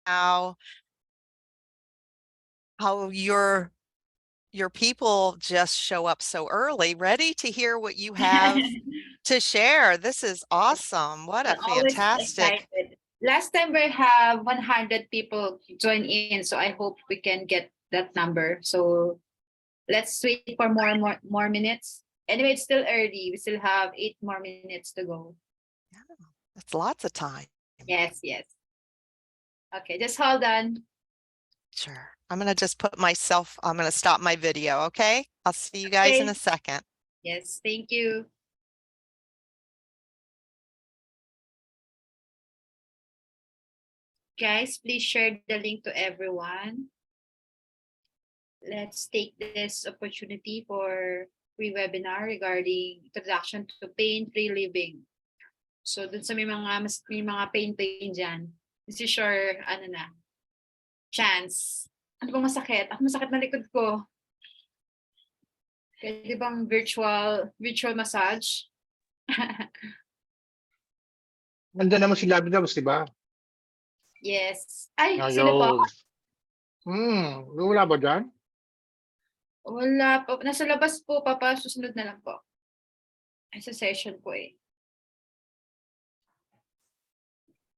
how your people just show up so early, ready to hear what you have to share. This is awesome. What a We're always fantastic. excited. Last time we have 100 people join in, so I hope we can get that number. So let's wait for more minutes. Anyway, it's still early. We still have 8 more minutes to go. Yeah, that's lots of time. Yes, yes. Okay, just hold on. Sure. I'm going to just I'm going to stop my video, okay? I'll see you guys in a second. Yes, thank you. Guys, please share the link to everyone. Let's take this opportunity for free webinar regarding introduction to pain-free living. So dun sa may mga pain dyan, this is your chance. Ano bang masakit? Ako masakit na likod ko. Pwede bang virtual massage? Nandiyan naman si Labinabs, di ba? Yes. Ay, sino po? Wala ba dyan? Wala po. Nasa labas po, Papa. Susunod na lang po. Ay, sa session po eh.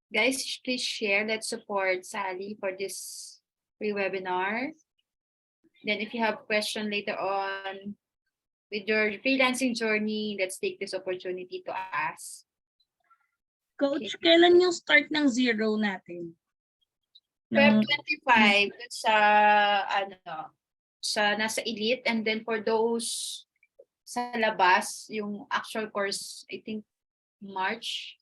Guys, please share. Let's support Sally for this free webinar. Then if you have question later on with your freelancing journey, let's take this opportunity to ask. Coach, kailan yung start ng zero natin? Feb 25 sa nasa elite, and then for those sa labas, yung actual course, I think March.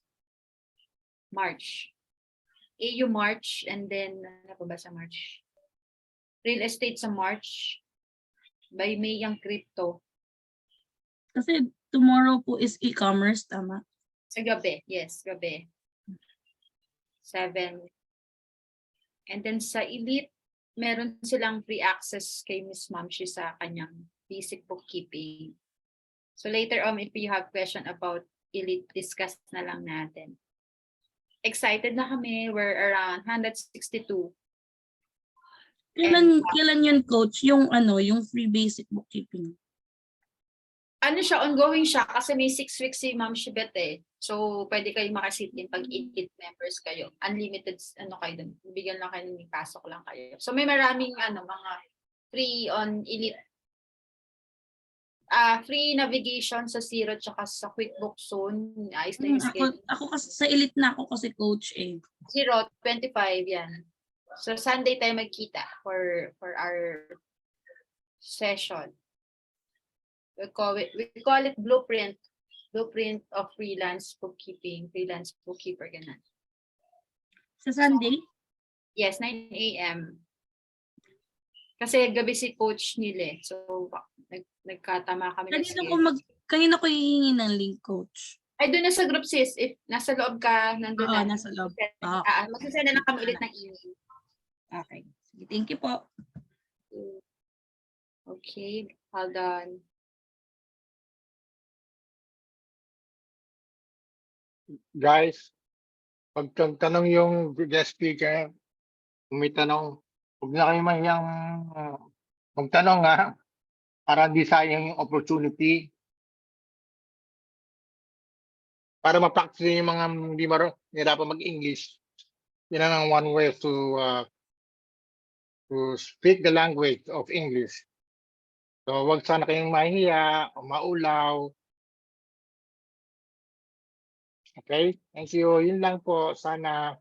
AU March, and then ano pa ba sa March? Real estate sa March. By May yung crypto. Kasi tomorrow po is e-commerce, tama? Sa gabi, yes, gabi. 7. And then sa elite, meron silang free access kay Miss Mamshi sa kanyang basic bookkeeping. So later on, if you have question about elite, discuss na lang natin. Excited na kami. We're around 162. Kailan yun, Coach? Yung free basic bookkeeping? Ano siya, ongoing siya kasi may 6 weeks si Ma'am Shibet eh. So, pwede kayo makasit din pag elite members kayo. Unlimited, kayo dun. Bigyan lang kayo, may pasok lang kayo. So, may maraming, mga free on elite. Free navigation sa Zero tsaka sa QuickBooks Zone. Ayos na yung schedule. Ako kasi sa elite na ako kasi coach eh. Zero, 25 yan. So, Sunday tayo magkita for our session. We call it blueprint of freelance bookkeeping, freelance bookkeeper, ganun. Sa Sunday? Yes, 9 a.m. Kasi gabi si coach nila eh. So, nagkatama kami. Kanina ko hihingi ng link, coach. Ay, doon na sa group sis. If nasa loob ka, nandun na. Nasa loob. Magsasend na lang kami ulit ng email. Okay. Thank you po. Okay, hold on. Guys, pag tanong yung guest speaker, kung may tanong, huwag na kayo mahiyang magtanong para hindi sayang yung opportunity. Para ma-practice yung mga hindi nahirapan mag-English. Yan ang one way to speak the language of English. So, huwag sana kayong mahiya o maulaw. Okay? Thank you. Yun lang po. Sana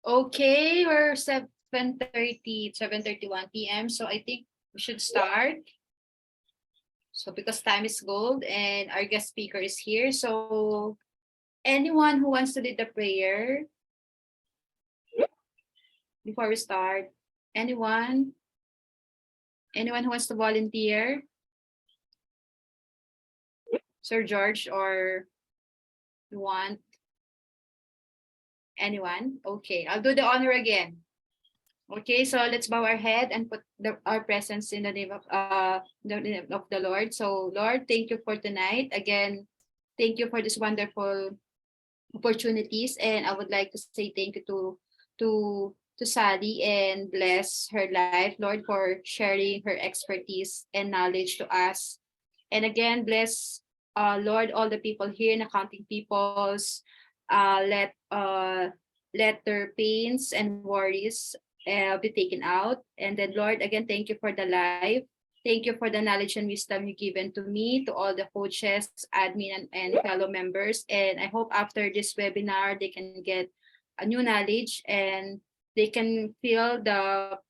Okay, we're 7:31 p.m. So I think we should start. So because time is gold and our guest speaker is here. So anyone who wants to lead the prayer before we start? Anyone? Anyone who wants to volunteer? Sir George, or you want? Anyone? Okay, I'll do the honor again. Okay, so let's bow our head and put our presence in the name of the Lord. So Lord, thank you for tonight. Again, thank you for this wonderful opportunities, and I would like to say thank you to Sally and bless her life, Lord, for sharing her expertise and knowledge to us. And again, bless Lord, all the people here in accounting peoples. Let their pains and worries be taken out. And then, Lord, again, thank you for the life. Thank you for the knowledge and wisdom you given to me, to all the coaches, admin, and fellow members. And I hope after this webinar, they can get a new knowledge and they can feel the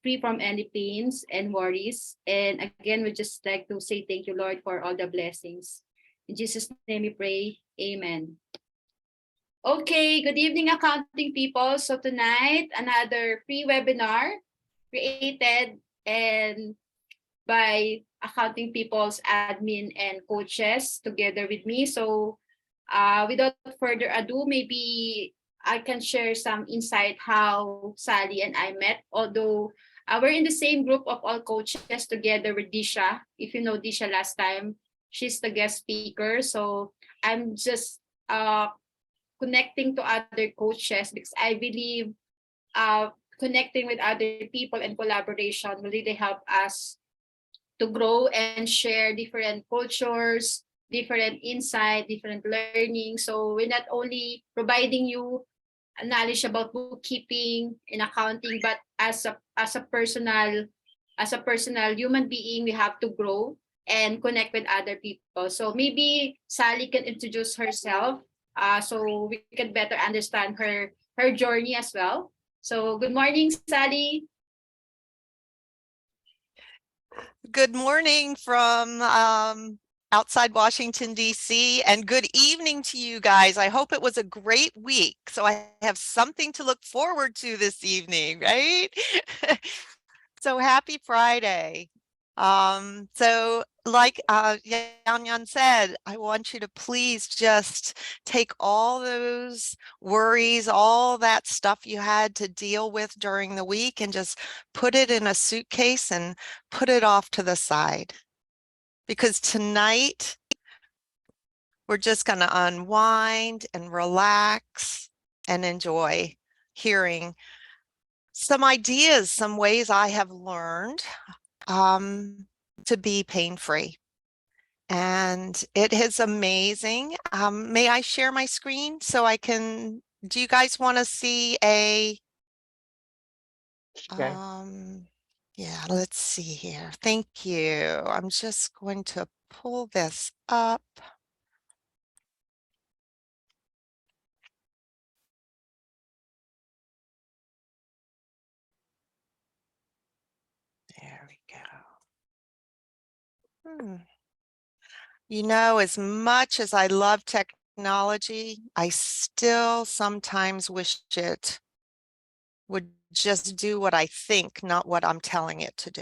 free from any pains and worries. And again, we just like to say thank you, Lord, for all the blessings. In Jesus' name we pray. Amen. Okay, good evening, accounting people. So tonight, another free webinar created and by accounting people's admin and coaches together with me. So without further ado, maybe I can share some insight how Sally and I met. Although we're in the same group of all coaches together with Disha. If you know Disha last time, she's the guest speaker. So I'm just connecting to other coaches because I believe connecting with other people and collaboration will really help us to grow and share different cultures, different insight, different learning. So we're not only providing you knowledge about bookkeeping and accounting, but as a personal human being, we have to grow and connect with other people. So maybe Sally can introduce herself, so we can better understand her journey as well. So good morning, Sally. Good morning from outside Washington, D.C., and good evening to you guys. I hope it was a great week. So I have something to look forward to this evening, right? So happy Friday. So like Yan said, I want you to please just take all those worries, all that stuff you had to deal with during the week and just put it in a suitcase and put it off to the side. Because tonight we're just going to unwind and relax and enjoy hearing some ideas, some ways I have learned to be pain-free. And it is amazing. May I share my screen so I can, do you guys want to see a, Okay. yeah, let's see here. Thank you. I'm just going to pull this up. There we go. You know, as much as I love technology, I still sometimes wish it would just do what I think, not what I'm telling it to do.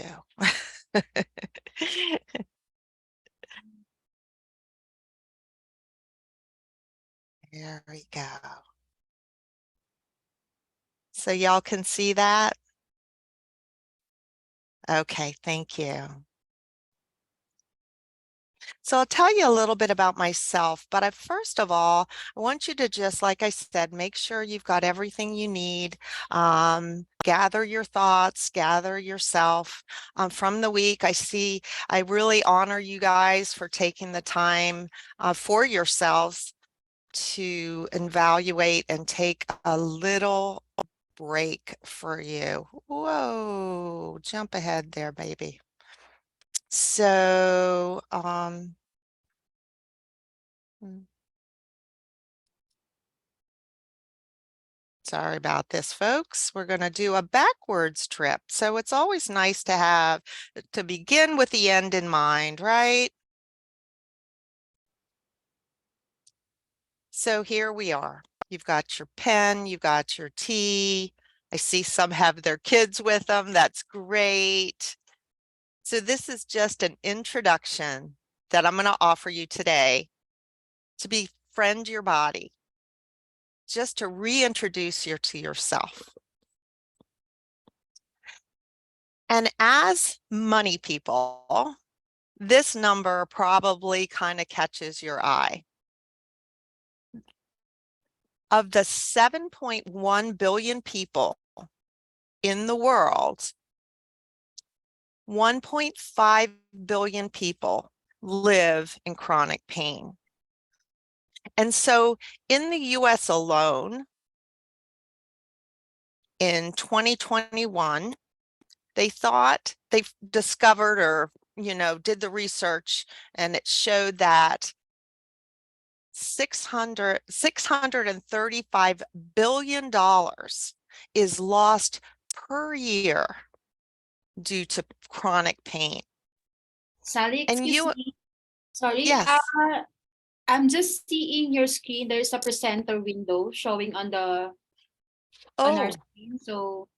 There we go. So y'all can see that? Okay, thank you. So I'll tell you a little bit about myself, but first of all, I want you to just, like I said, make sure you've got everything you need. Gather your thoughts, gather yourself from the week. I really honor you guys for taking the time for yourselves to evaluate and take a little break for you. Whoa, jump ahead there, baby. So, Sorry about this, folks. We're going to do a backwards trip. So it's always nice to begin with the end in mind, right? So here we are. You've got your pen, you've got your tea. I see some have their kids with them. That's great. So this is just an introduction that I'm going to offer you today to befriend your body, just to reintroduce you to yourself. And as money people, this number probably kind of catches your eye. Of the 7.1 billion people in the world, 1.5 billion people live in chronic pain. And so in the US alone, in 2021, they discovered or, did the research, and it showed that $635 billion is lost per year due to chronic pain. Sally, And excuse me. Sorry. yes. I'm just seeing your screen. There's a presenter window showing on our Oh, screen. So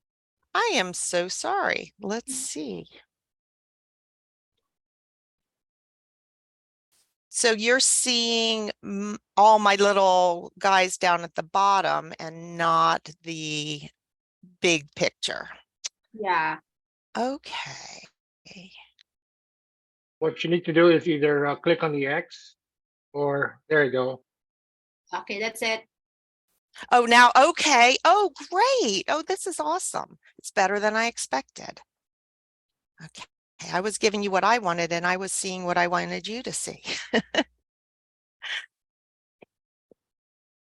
I am so sorry. Let's see. So you're seeing all my little guys down at the bottom and not the big picture. yeah. Okay. What you need to do is either click on the X or there you go. Okay, that's it. Oh, now, okay. Oh, great. Oh, this is awesome. It's better than I expected. Okay. I was giving you what I wanted and I was seeing what I wanted you to see.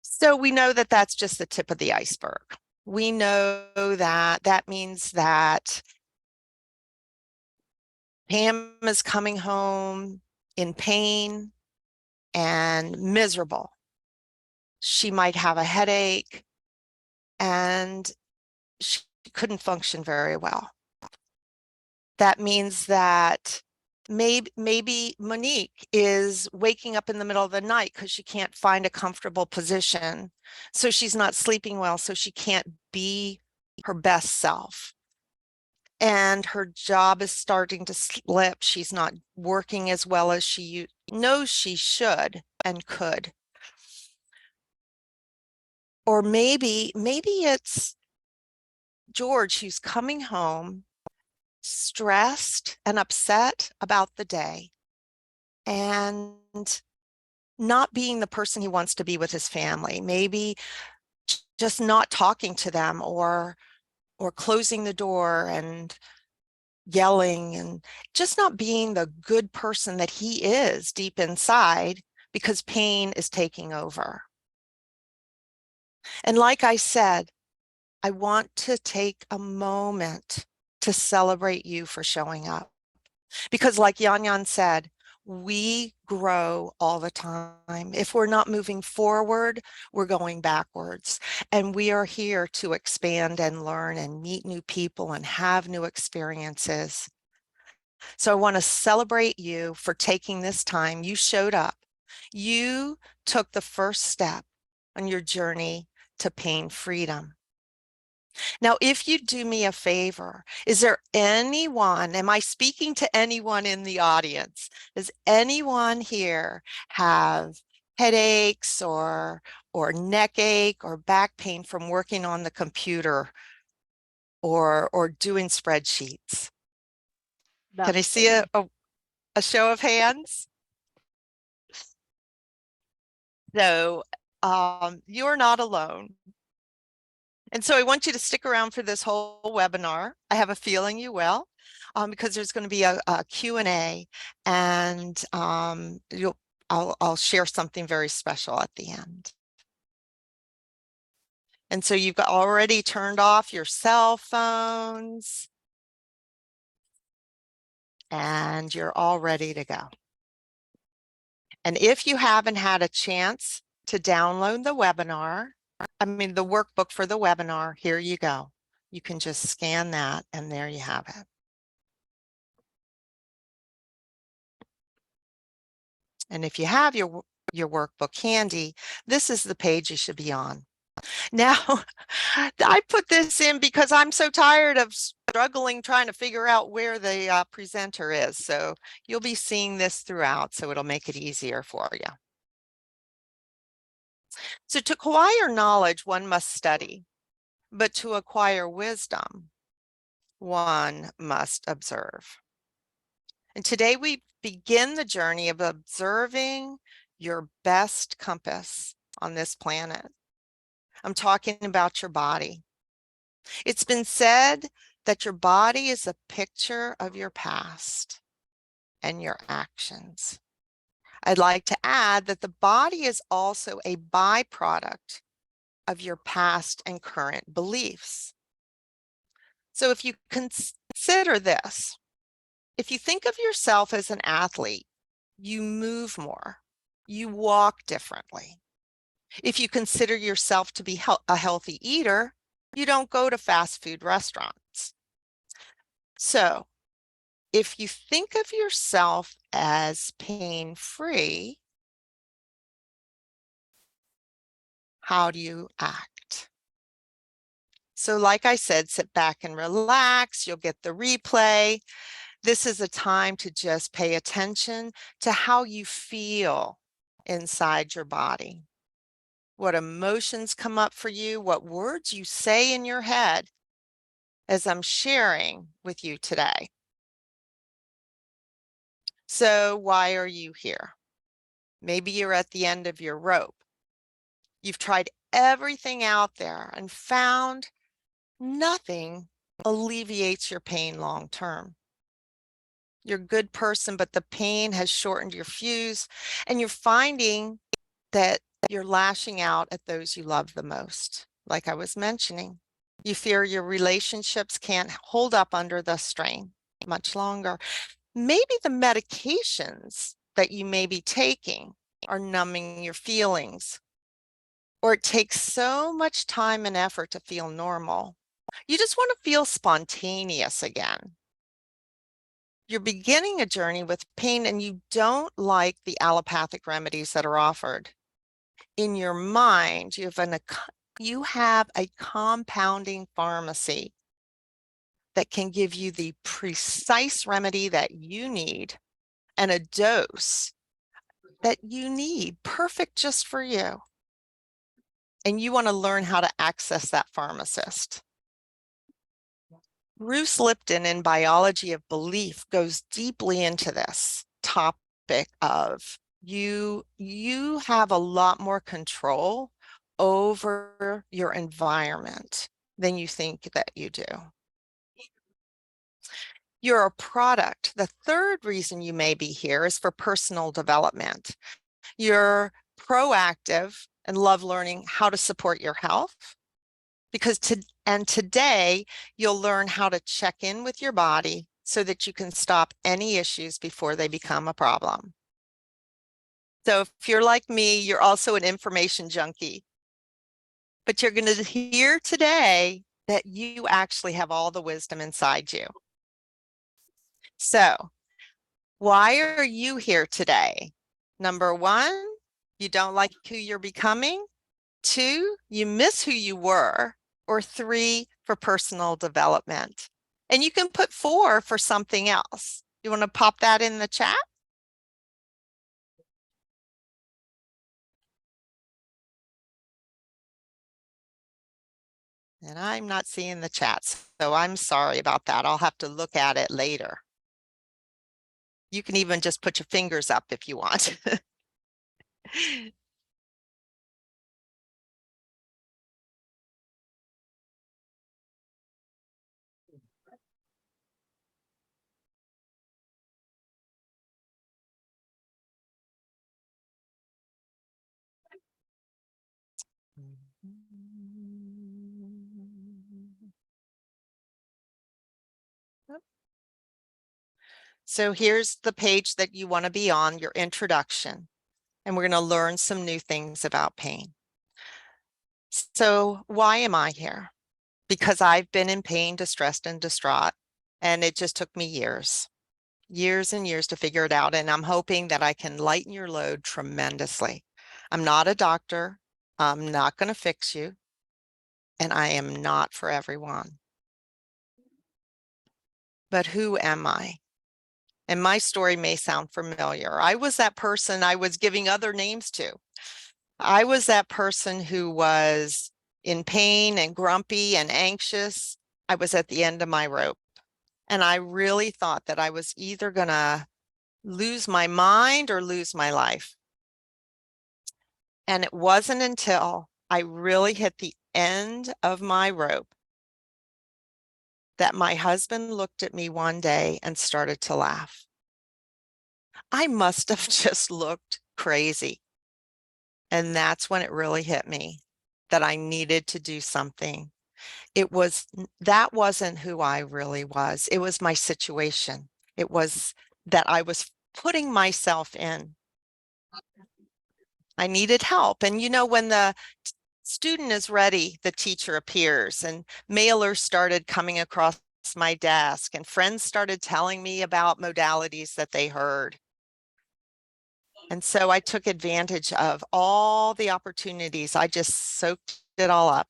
So we know that that's just the tip of the iceberg. We know that that means that Pam is coming home in pain and miserable. She might have a headache and she couldn't function very well. That means that maybe Monique is waking up in the middle of the night because she can't find a comfortable position. So she's not sleeping well, so she can't be her best self. And her job is starting to slip. She's not working as well as she knows she should and could. Or maybe it's George who's coming home stressed and upset about the day and not being the person he wants to be with his family, maybe just not talking to them or closing the door and yelling and just not being the good person that he is deep inside because pain is taking over. And like I said, I want to take a moment to celebrate you for showing up. Because like Yan Yan said, we grow all the time. If we're not moving forward, we're going backwards. And we are here to expand and learn and meet new people and have new experiences. So I want to celebrate you for taking this time. You showed up. You took the first step on your journey to pain freedom. Now, if you do me a favor, is there anyone, am I speaking to anyone in the audience? Does anyone here have headaches or neck ache or back pain from working on the computer or doing spreadsheets? Can I see a show of hands? So you're not alone. And so I want you to stick around for this whole webinar. I have a feeling you will, because there's going to be a Q&A and I'll share something very special at the end. And so you've already turned off your cell phones and you're all ready to go. And if you haven't had a chance to download the webinar, the workbook for the webinar. Here you go. You can just scan that and there you have it. And if you have your workbook handy, this is the page you should be on. Now, I put this in because I'm so tired of struggling trying to figure out where the presenter is. So you'll be seeing this throughout, so it'll make it easier for you. So to acquire knowledge, one must study, but to acquire wisdom, one must observe. And today we begin the journey of observing your best compass on this planet. I'm talking about your body. It's been said that your body is a picture of your past and your actions. I'd like to add that the body is also a byproduct of your past and current beliefs. So if you consider this, if you think of yourself as an athlete, you move more, you walk differently. If you consider yourself to be a healthy eater, you don't go to fast food restaurants. So if you think of yourself as pain-free, how do you act? So like I said, sit back and relax. You'll get the replay. This is a time to just pay attention to how you feel inside your body. What emotions come up for you, what words you say in your head as I'm sharing with you today. So why are you here? Maybe you're at the end of your rope. You've tried everything out there and found nothing alleviates your pain long term. You're a good person, but the pain has shortened your fuse, and you're finding that you're lashing out at those you love the most. Like I was mentioning, you fear your relationships can't hold up under the strain much longer. Maybe the medications that you may be taking are numbing your feelings, or it takes so much time and effort to feel normal. You just want to feel spontaneous again. You're beginning a journey with pain and you don't like the allopathic remedies that are offered. In your mind, you have a compounding pharmacy that can give you the precise remedy that you need and a dose that you need, perfect just for you. And you want to learn how to access that pharmacist. Bruce Lipton in Biology of Belief goes deeply into this topic of you have a lot more control over your environment than you think that you do. You're a product. The third reason you may be here is for personal development. You're proactive and love learning how to support your health. Because today you'll learn how to check in with your body so that you can stop any issues before they become a problem. So if you're like me, you're also an information junkie. But you're going to hear today that you actually have all the wisdom inside you. So why are you here today? Number one, you don't like who you're becoming. 2, you miss who you were. Or 3, for personal development. And you can put 4 for something else. You want to pop that in the chat? And I'm not seeing the chats, so I'm sorry about that. I'll have to look at it later. You can even just put your fingers up if you want. So here's the page that you want to be on, your introduction, and we're going to learn some new things about pain. So why am I here? Because I've been in pain, distressed, and distraught, and it just took me years and years to figure it out. And I'm hoping that I can lighten your load tremendously. I'm not a doctor. I'm not going to fix you. And I am not for everyone. But who am I? And my story may sound familiar. I was that person I was giving other names to. I was that person who was in pain and grumpy and anxious. I was at the end of my rope. And I really thought that I was either going to lose my mind or lose my life. And it wasn't until I really hit the end of my rope that my husband looked at me one day and started to laugh. I must have just looked crazy. And that's when it really hit me that I needed to do something. That wasn't who I really was. It was my situation. It was that I was putting myself in. I needed help. And when the student is ready, the teacher appears, and mailers started coming across my desk, and friends started telling me about modalities that they heard. And so I took advantage of all the opportunities. I just soaked it all up.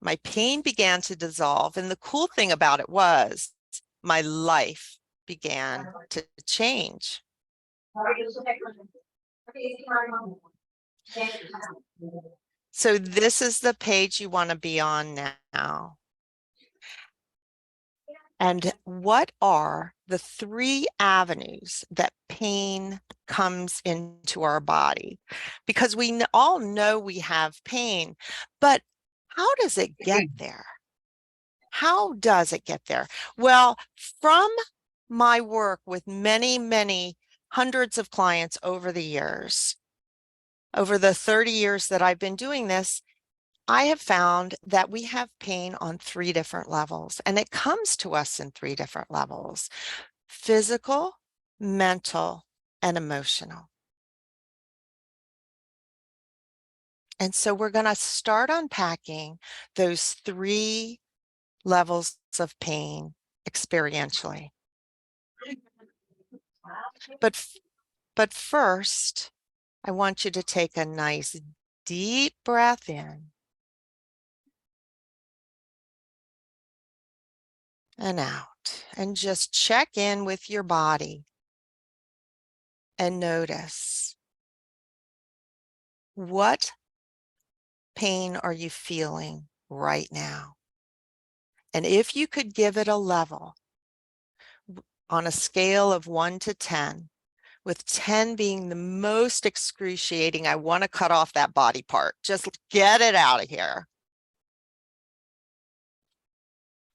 My pain began to dissolve. And the cool thing about it was my life began to change. So this is the page you want to be on now. And what are the 3 avenues that pain comes into our body? Because we all know we have pain, but how does it get there? How does it get there? Well, from my work with many, many hundreds of clients over the years, over the 30 years that I've been doing this, I have found that we have pain on 3 different levels, and it comes to us in 3 different levels: physical, mental, and emotional. And so we're going to start unpacking those 3 levels of pain experientially. But first, I want you to take a nice deep breath in and out, and just check in with your body and notice, what pain are you feeling right now? And if you could give it a level on a scale of 1 to 10, with 10 being the most excruciating, I want to cut off that body part. Just get it out of here.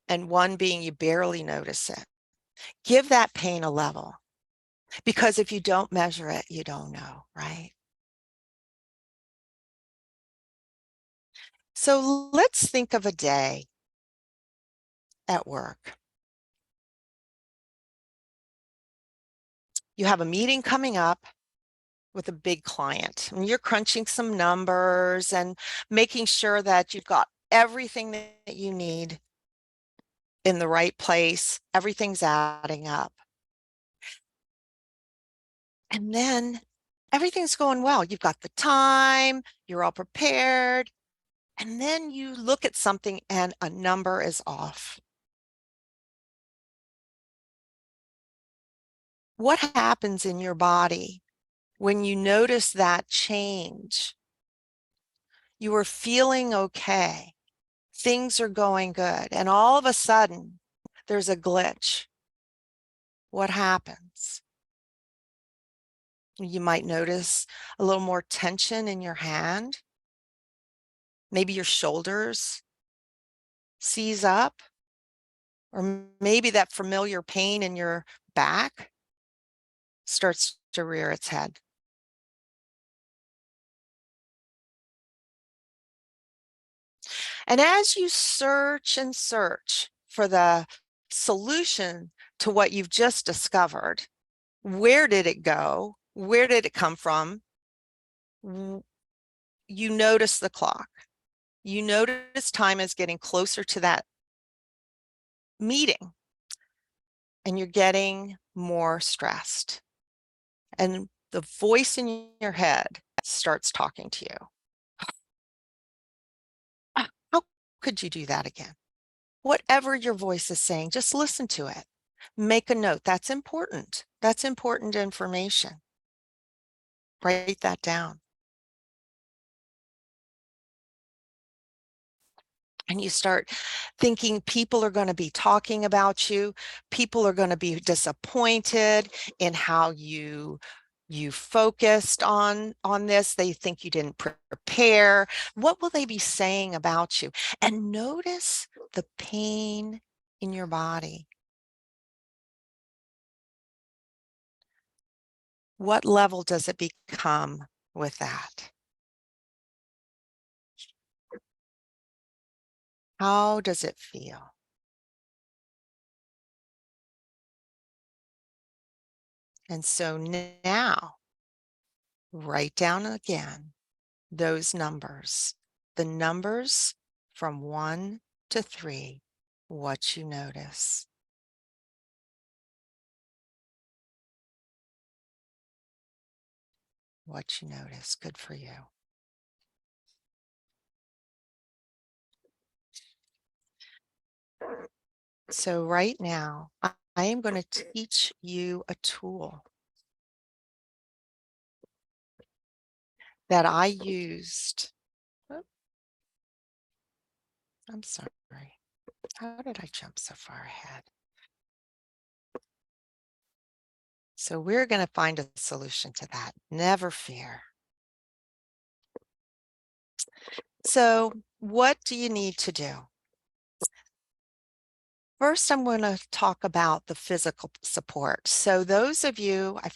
And 1 being you barely notice it. Give that pain a level, because if you don't measure it, you don't know, right? So let's think of a day at work. You have a meeting coming up with a big client, and you're crunching some numbers and making sure that you've got everything that you need in the right place. Everything's adding up. And then everything's going well. You've got the time, you're all prepared. And then you look at something and a number is off. What happens in your body when you notice that change? You are feeling okay. Things are going good. And all of a sudden, there's a glitch. What happens? You might notice a little more tension in your hand. Maybe your shoulders seize up, or maybe that familiar pain in your back starts to rear its head. And as you search and search for the solution to what you've just discovered, where did it go? Where did it come from? You notice the clock. You notice time is getting closer to that meeting and you're getting more stressed. And the voice in your head starts talking to you. How could you do that again? Whatever your voice is saying, just listen to it. Make a note. That's important. That's important information. Write that down. And you start thinking people are going to be talking about you. People are going to be disappointed in how you focused on this. They think you didn't prepare. What will they be saying about you? And notice the pain in your body. What level does it become with that? How does it feel? And so now, write down again those numbers, the numbers from 1 to 3, what you notice. What you notice. Good for you. So right now, I am going to teach you a tool that I used. Oh, I'm sorry. How did I jump so far ahead? So we're going to find a solution to that. Never fear. So what do you need to do? First, I'm going to talk about the physical support. So those of you, I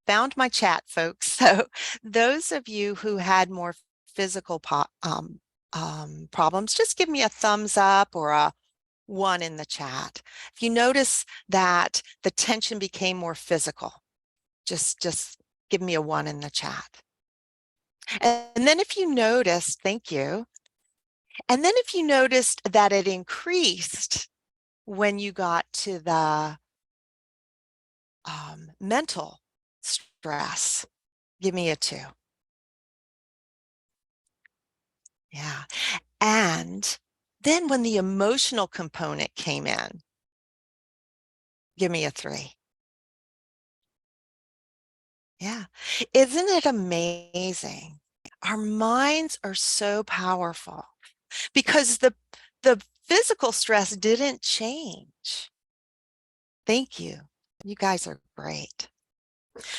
found my chat, folks. So those of you who had more physical problems, just give me a thumbs up or a 1 in the chat. If you notice that the tension became more physical, just give me a 1 in the chat. And then if you notice, thank you. And then if you noticed that it increased when you got to the mental stress, give me a 2. Yeah. And then when the emotional component came in, give me a 3. Yeah. Isn't it amazing? Our minds are so powerful because the physical stress didn't change. Thank you. You guys are great.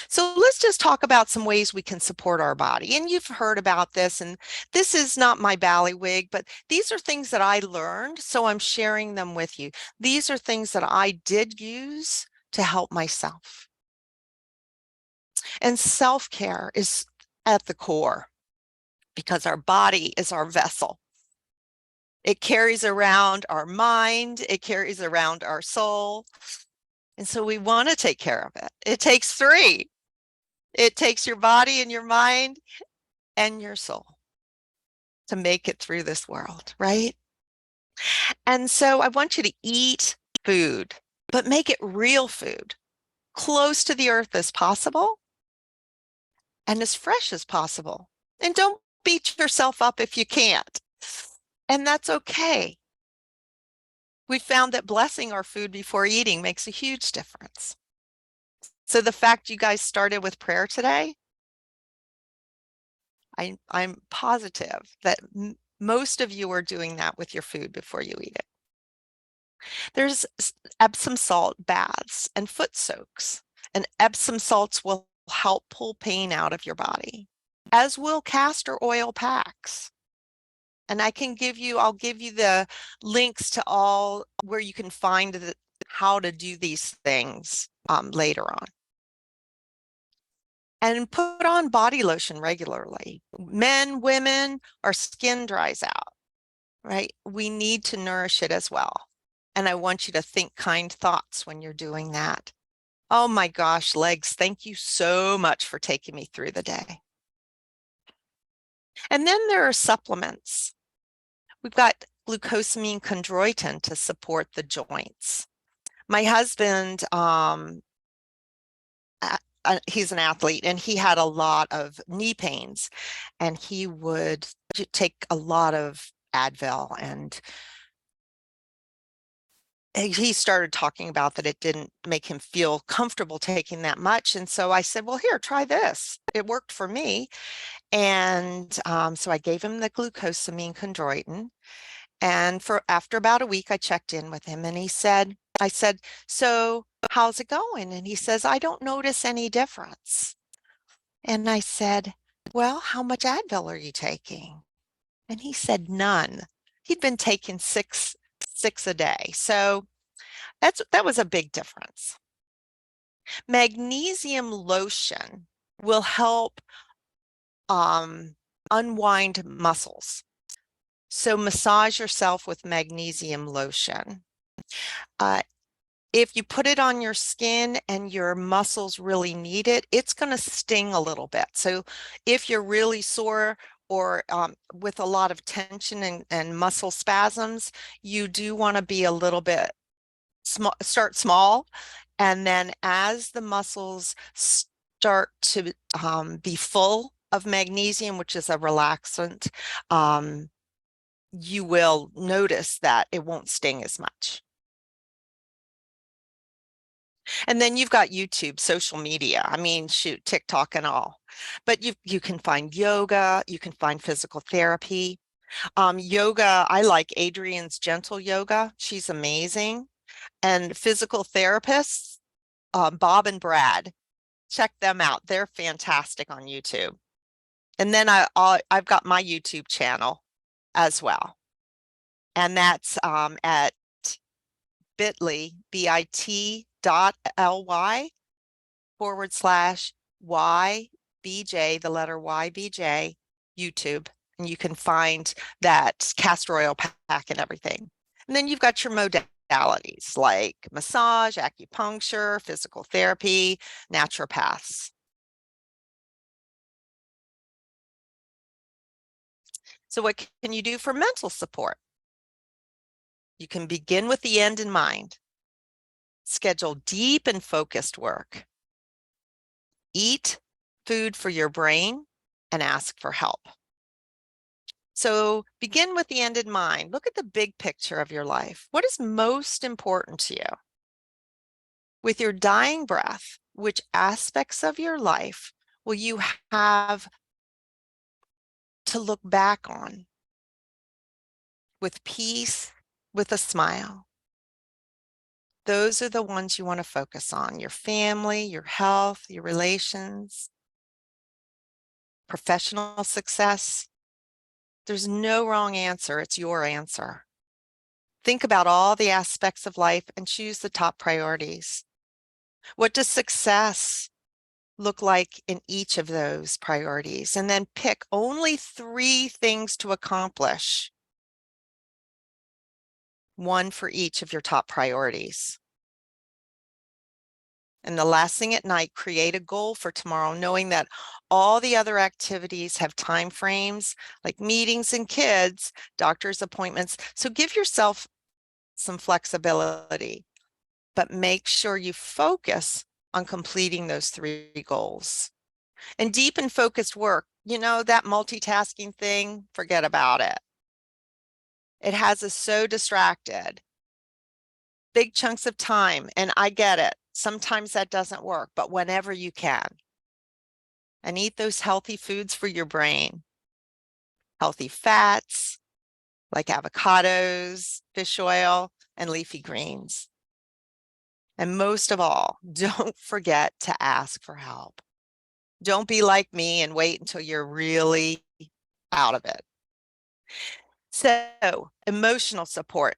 So let's just talk about some ways we can support our body. And you've heard about this, and this is not my ballywig, but these are things that I learned, so I'm sharing them with you. These are things that I did use to help myself. And self-care is at the core because our body is our vessel. It carries around our mind, it carries around our soul. And so we want to take care of it. It takes 3. It takes your body and your mind and your soul to make it through this world, right? And so I want you to eat food, but make it real food, close to the earth as possible and as fresh as possible. And don't beat yourself up if you can't. And that's okay. We found that blessing our food before eating makes a huge difference. So the fact you guys started with prayer today, I'm positive that most of you are doing that with your food before you eat it. There's Epsom salt baths and foot soaks, and Epsom salts will help pull pain out of your body, as will castor oil packs. And I'll give you the links to all where you can find how to do these things later on. And put on body lotion regularly. Men, women, our skin dries out, right? We need to nourish it as well. And I want you to think kind thoughts when you're doing that. Oh my gosh, legs, thank you so much for taking me through the day. And then there are supplements. We've got glucosamine chondroitin to support the joints. My husband, he's an athlete and he had a lot of knee pains, and he would take a lot of Advil, and he started talking about that it didn't make him feel comfortable taking that much. And so I said, well, here, try this. It worked for me. And so I gave him the glucosamine chondroitin. And after about a week, I checked in with him and I said, so how's it going? And he says, I don't notice any difference. And I said, well, how much Advil are you taking? And he said, none. He'd been taking six a day. So that was a big difference. Magnesium lotion will help unwind muscles. So massage yourself with magnesium lotion. If you put it on your skin and your muscles really need it, it's going to sting a little bit. So if you're really sore or with a lot of tension and muscle spasms, you do want to be a little bit small, start small. And then as the muscles start to be full of magnesium, which is a relaxant, you will notice that it won't sting as much. And then you've got YouTube, social media. I mean, shoot, TikTok and all. But you can find yoga, you can find physical therapy. Yoga, I like Adrienne's Gentle Yoga. She's amazing. And physical therapists, Bob and Brad, check them out. They're fantastic on YouTube. And then I've got my YouTube channel as well. And that's at bit.ly, bit.ly/YBJ, the letter YBJ, YouTube. And you can find that castor oil pack and everything. And then you've got your modalities like massage, acupuncture, physical therapy, naturopaths. So what can you do for mental support? You can begin with the end in mind. Schedule deep and focused work. Eat food for your brain and ask for help. So begin with the end in mind. Look at the big picture of your life. What is most important to you? With your dying breath, which aspects of your life will you have to look back on with peace, with a smile? Those are the ones you want to focus on: your family, your health, your relations, professional success. There's no wrong answer. It's your answer. Think about all the aspects of life and choose the top priorities. What does success look like in each of those priorities? And then pick only 3 things to accomplish. 1 for each of your top priorities. And the last thing at night, create a goal for tomorrow, knowing that all the other activities have time frames like meetings and kids, doctor's appointments. So give yourself some flexibility, but make sure you focus on completing those 3 goals. And deep and focused work, that multitasking thing, forget about it. It has us so distracted. Big chunks of time, and I get it. Sometimes that doesn't work, but whenever you can. And eat those healthy foods for your brain. Healthy fats like avocados, fish oil, and leafy greens. And most of all, don't forget to ask for help. Don't be like me and wait until you're really out of it. So, emotional support.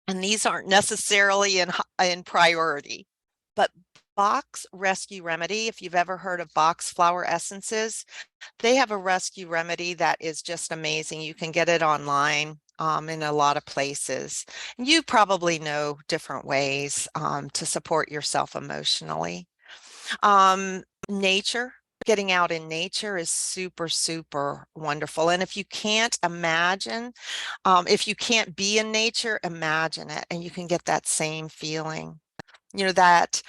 And these aren't necessarily in priority, but Bach's Rescue Remedy, if you've ever heard of Bach's flower essences, they have a rescue remedy that is just amazing. You can get it online in a lot of places. And you probably know different ways to support yourself emotionally. Nature getting out in nature is super, super wonderful. And if you can't imagine, if you can't be in nature, imagine it, and you can get that same feeling. You know, that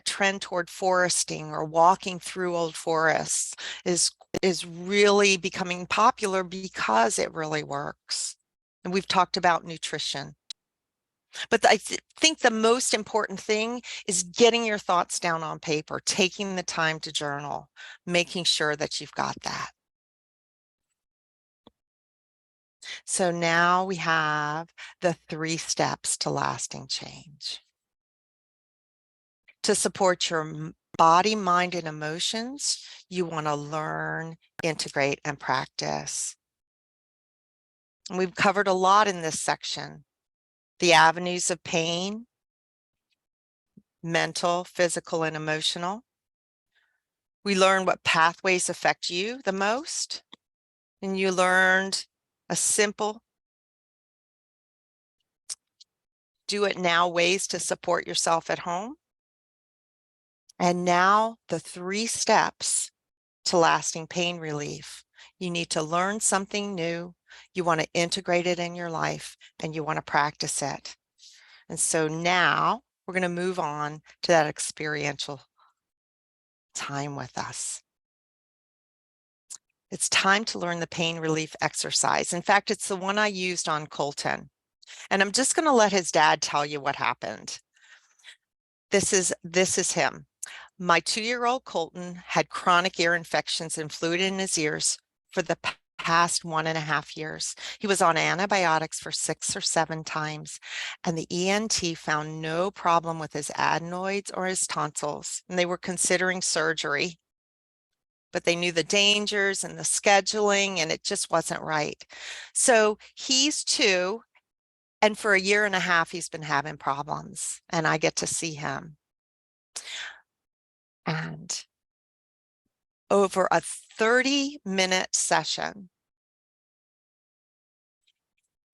trend toward foresting or walking through old forests is really becoming popular because it really works. And we've talked about nutrition. But I think the most important thing is getting your thoughts down on paper, taking the time to journal, making sure that you've got that. So now we have the 3 steps to lasting change. To support your body, mind, and emotions, you want to learn, integrate, and practice. And we've covered a lot in this section. The avenues of pain, mental, physical, and emotional. We learned what pathways affect you the most. And you learned a simple do it now ways to support yourself at home. And now the 3 steps to lasting pain relief. You need to learn something new. You want to integrate it in your life and you want to practice it. And so now we're going to move on to that experiential time with us. It's time to learn the pain relief exercise. In fact, it's the one I used on Colton. And I'm just going to let his dad tell you what happened. This is him. My 2-year-old Colton had chronic ear infections and fluid in his ears for the past 1.5 years. He was on antibiotics for 6 or 7 times, and the ENT found no problem with his adenoids or his tonsils, and they were considering surgery. But they knew the dangers and the scheduling, and it just wasn't right. So he's 2, and for 1.5 years, he's been having problems, and I get to see him. And over a 30-minute session,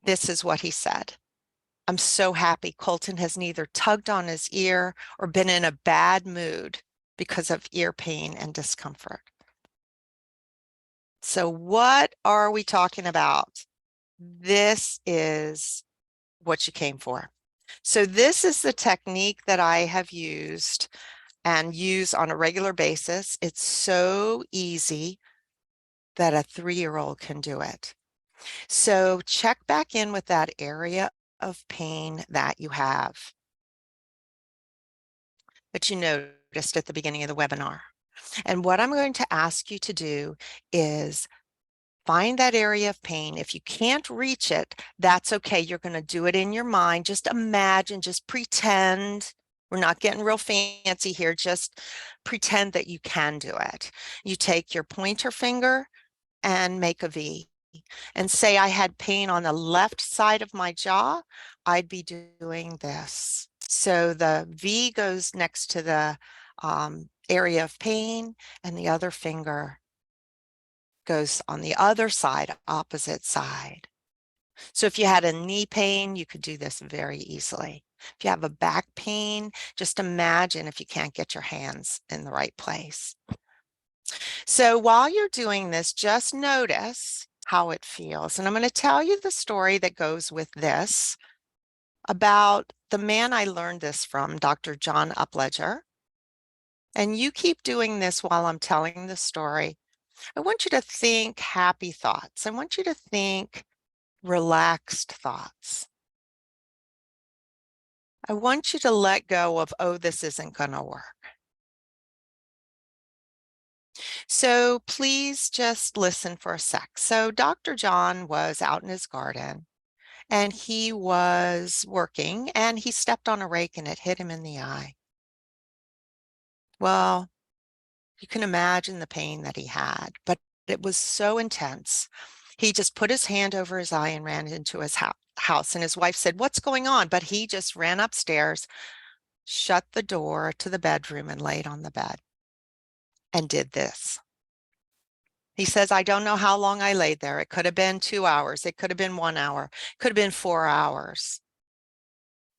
this is what he said. I'm so happy Colton has neither tugged on his ear or been in a bad mood because of ear pain and discomfort. So what are we talking about? This is what you came for. So this is the technique that I have used and use on a regular basis. It's so easy that a 3-year-old can do it. So check back in with that area of pain that you have, that you noticed at the beginning of the webinar. And what I'm going to ask you to do is find that area of pain. If you can't reach it, that's okay. You're going to do it in your mind. Just imagine, just pretend. We're not getting real fancy here. Just pretend that you can do it. You take your pointer finger and make a V and say I had pain on the left side of my jaw, I'd be doing this. So the V goes next to the area of pain, and the other finger goes on the other side, opposite side. So if you had a knee pain, you could do this very easily. If you have a back pain, just imagine if you can't get your hands in the right place. So while you're doing this, just notice how it feels. And I'm going to tell you the story that goes with this about the man I learned this from, Dr. John Upledger. And you keep doing this while I'm telling the story. I want you to think happy thoughts. I want you to think relaxed thoughts. I want you to let go of, oh, this isn't going to work. So please just listen for a sec. So Dr. John was out in his garden and he was working and he stepped on a rake and it hit him in the eye. Well, you can imagine the pain that he had, but it was so intense. He just put his hand over his eye and ran into his house. And his wife said, "What's going on?" But he just ran upstairs, shut the door to the bedroom and laid on the bed and did this. He says, "I don't know how long I laid there. It could have been 2 hours. It could have been 1 hour. It could have been 4 hours."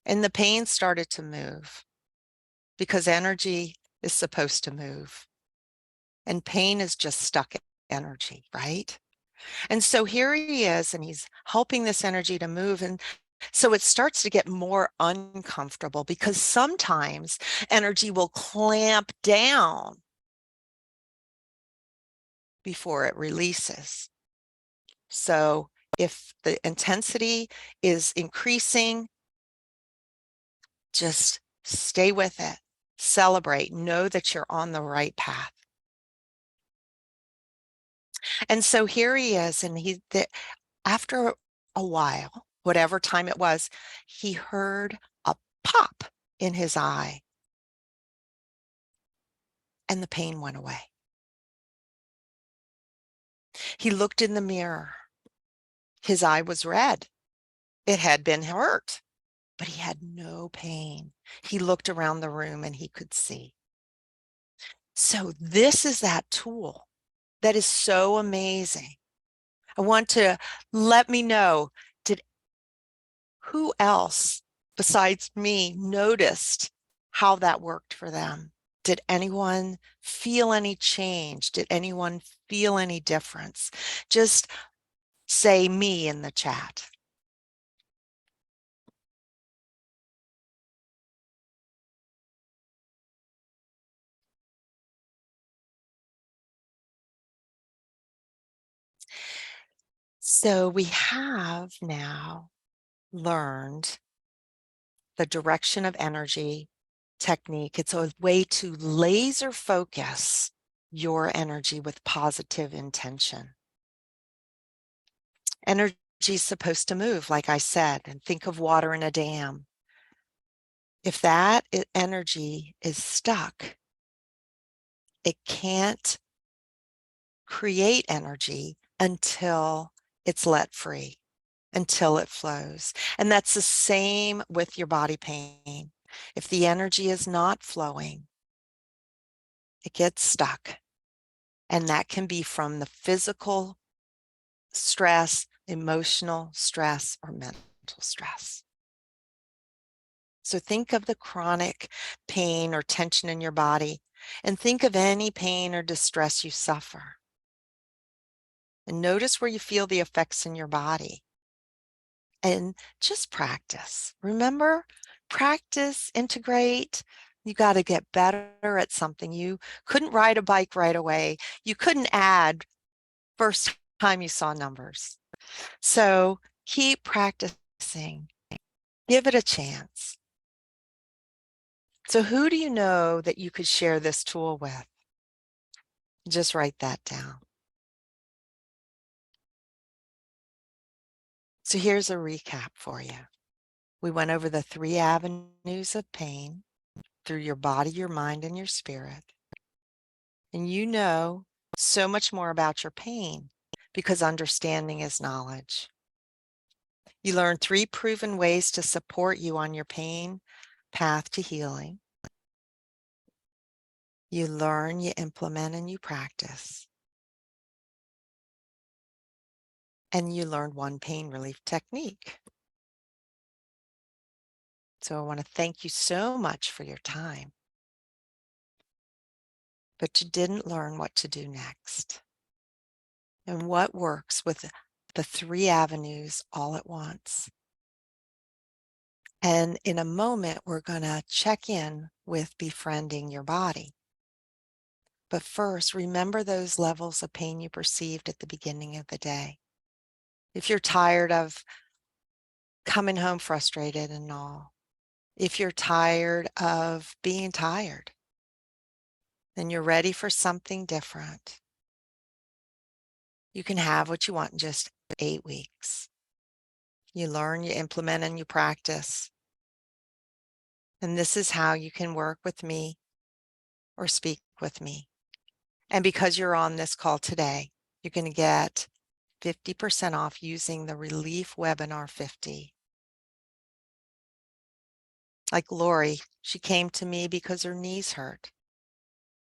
And the pain started to move because energy is supposed to move. And pain is just stuck energy, right? And so here he is, and he's helping this energy to move. And so it starts to get more uncomfortable because sometimes energy will clamp down before it releases. So if the intensity is increasing, just stay with it, celebrate, know that you're on the right path. And so here he is, and after a while, whatever time it was, he heard a pop in his eye, and the pain went away. He looked in the mirror. His eye was red. It had been hurt, but he had no pain. He looked around the room and he could see. So this is that tool that is so amazing. I want to let me know, who else besides me noticed how that worked for them? Did anyone feel any change? Did anyone feel any difference? Just say me in the chat. So we have now learned the direction of energy technique. It's a way to laser focus your energy with positive intention. Energy is supposed to move, like I said, and think of water in a dam. If that energy is stuck, it can't create energy until it's let free, until it flows. And that's the same with your body pain. If the energy is not flowing, it gets stuck. And that can be from the physical stress, emotional stress, or mental stress. So think of the chronic pain or tension in your body, and think of any pain or distress you suffer. And notice where you feel the effects in your body. And just practice. Remember, practice, integrate. You got to get better at something. You couldn't ride a bike right away. You couldn't add first time you saw numbers. So keep practicing. Give it a chance. So who do you know that you could share this tool with? Just write that down. So here's a recap for you. We went over the 3 avenues of pain through your body, your mind, and your spirit. And you know so much more about your pain because understanding is knowledge. You learned 3 proven ways to support you on your pain path to healing. You learn, you implement, and you practice. And you learned 1 pain relief technique. So I want to thank you so much for your time. But you didn't learn what to do next and what works with the 3 avenues all at once. And in a moment, we're going to check in with befriending your body. But first, remember those levels of pain you perceived at the beginning of the day. If you're tired of coming home frustrated and all, if you're tired of being tired, then you're ready for something different. You can have what you want in just 8 weeks. You learn, you implement, and you practice. And this is how you can work with me or speak with me. And because you're on this call today, you're going to get 50% off using the Relief Webinar 50. Like Lori, she came to me because her knees hurt.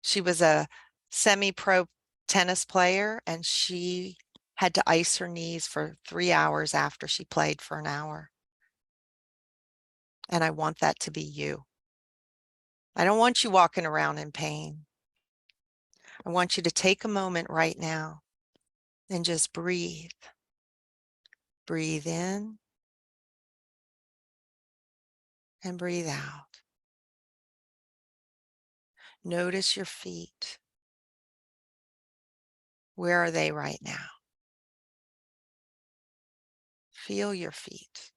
She was a semi-pro tennis player and she had to ice her knees for 3 hours after she played for an hour. And I want that to be you. I don't want you walking around in pain. I want you to take a moment right now and just breathe. Breathe in and breathe out. Notice your feet. Where are they right now? Feel your feet.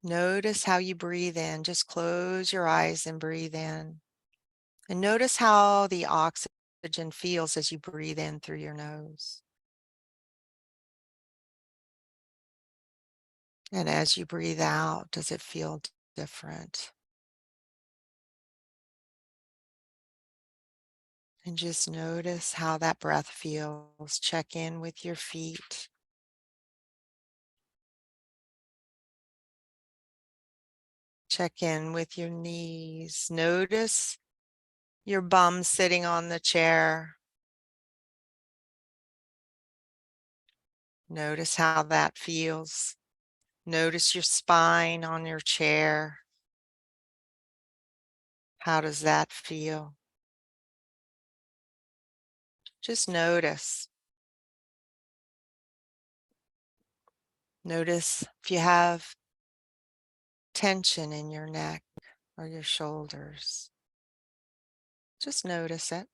Notice how you breathe in. Just close your eyes and breathe in. And notice how the oxygen feels as you breathe in through your nose. And as you breathe out, does it feel different? And just notice how that breath feels. Check in with your feet. Check in with your knees. Notice your bum sitting on the chair. Notice how that feels. Notice your spine on your chair. How does that feel? Just notice. Notice if you have tension in your neck or your shoulders. Just notice it,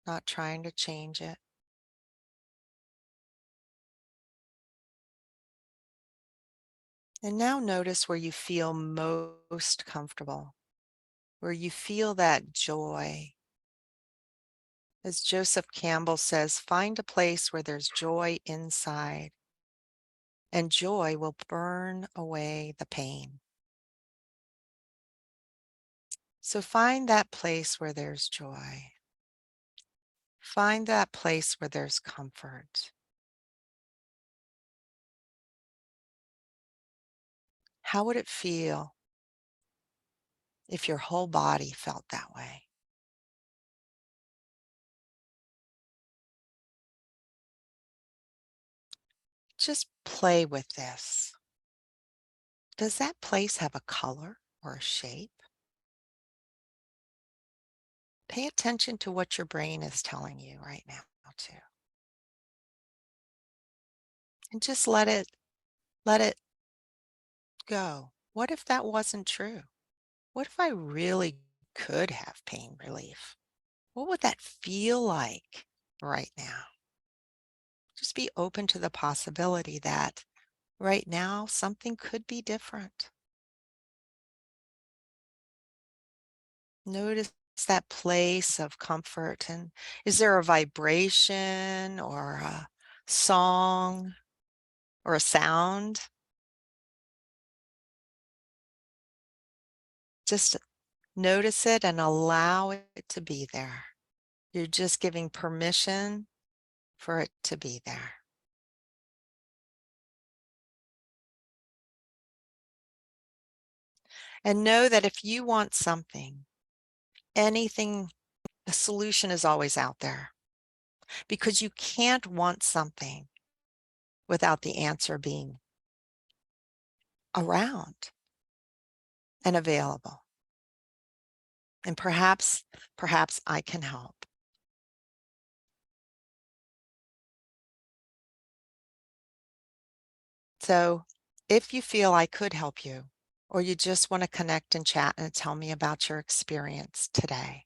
not trying to change it. And now notice where you feel most comfortable, where you feel that joy. As Joseph Campbell says, find a place where there's joy inside, and joy will burn away the pain. So find that place where there's joy. Find that place where there's comfort. How would it feel if your whole body felt that way? Just play with this. Does that place have a color or a shape? Pay attention to what your brain is telling you right now, too. And just let it go. What if that wasn't true? What if I really could have pain relief? What would that feel like right now? Just be open to the possibility that right now something could be different. Notice that place of comfort. And is there a vibration or a song or a sound? Just notice it and allow it to be there. You're just giving permission for it to be there. And know that if you want something, anything, the solution is always out there, because you can't want something without the answer being around and available. And perhaps I can help. So if you feel I could help you, or you just want to connect and chat and tell me about your experience today,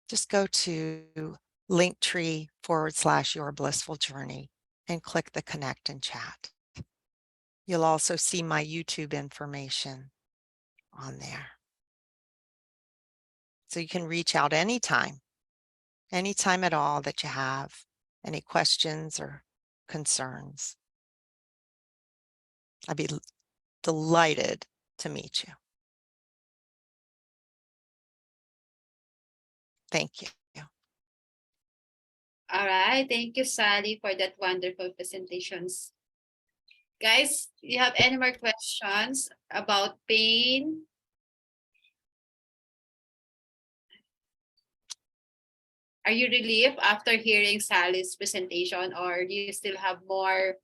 just go to Linktree/Your Blissful Journey and click the connect and chat. You'll also see my YouTube information on there. So you can reach out anytime at all that you have any questions or concerns. I'd be delighted to meet you. Thank you. All right. Thank you, Sally, for that wonderful presentations. Guys, you have any more questions about pain? Are you relieved after hearing Sally's presentation, or do you still have more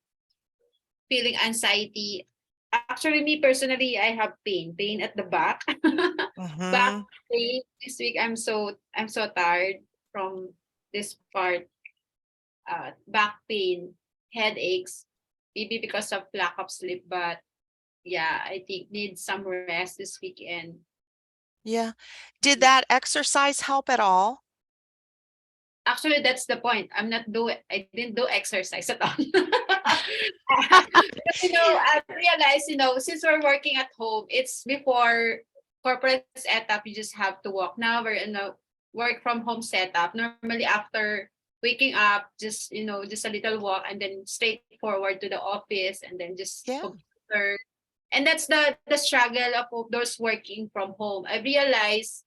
feeling anxiety Actually, me personally, I have pain at the back. Back Mhm. pain this week. I'm so tired from this part. Back pain, headaches, maybe because of lack of sleep. But yeah, I think need some rest this weekend. Yeah. Did that exercise help at all? Actually, that's the point. I didn't do exercise at all. Because, I realized, since we're working at home, it's before corporate setup, you just have to walk. Now we're in a work from home setup. Normally after waking up, just a little walk and then straight forward to the office and then just Yeah. computer. And that's the struggle of those working from home. I realized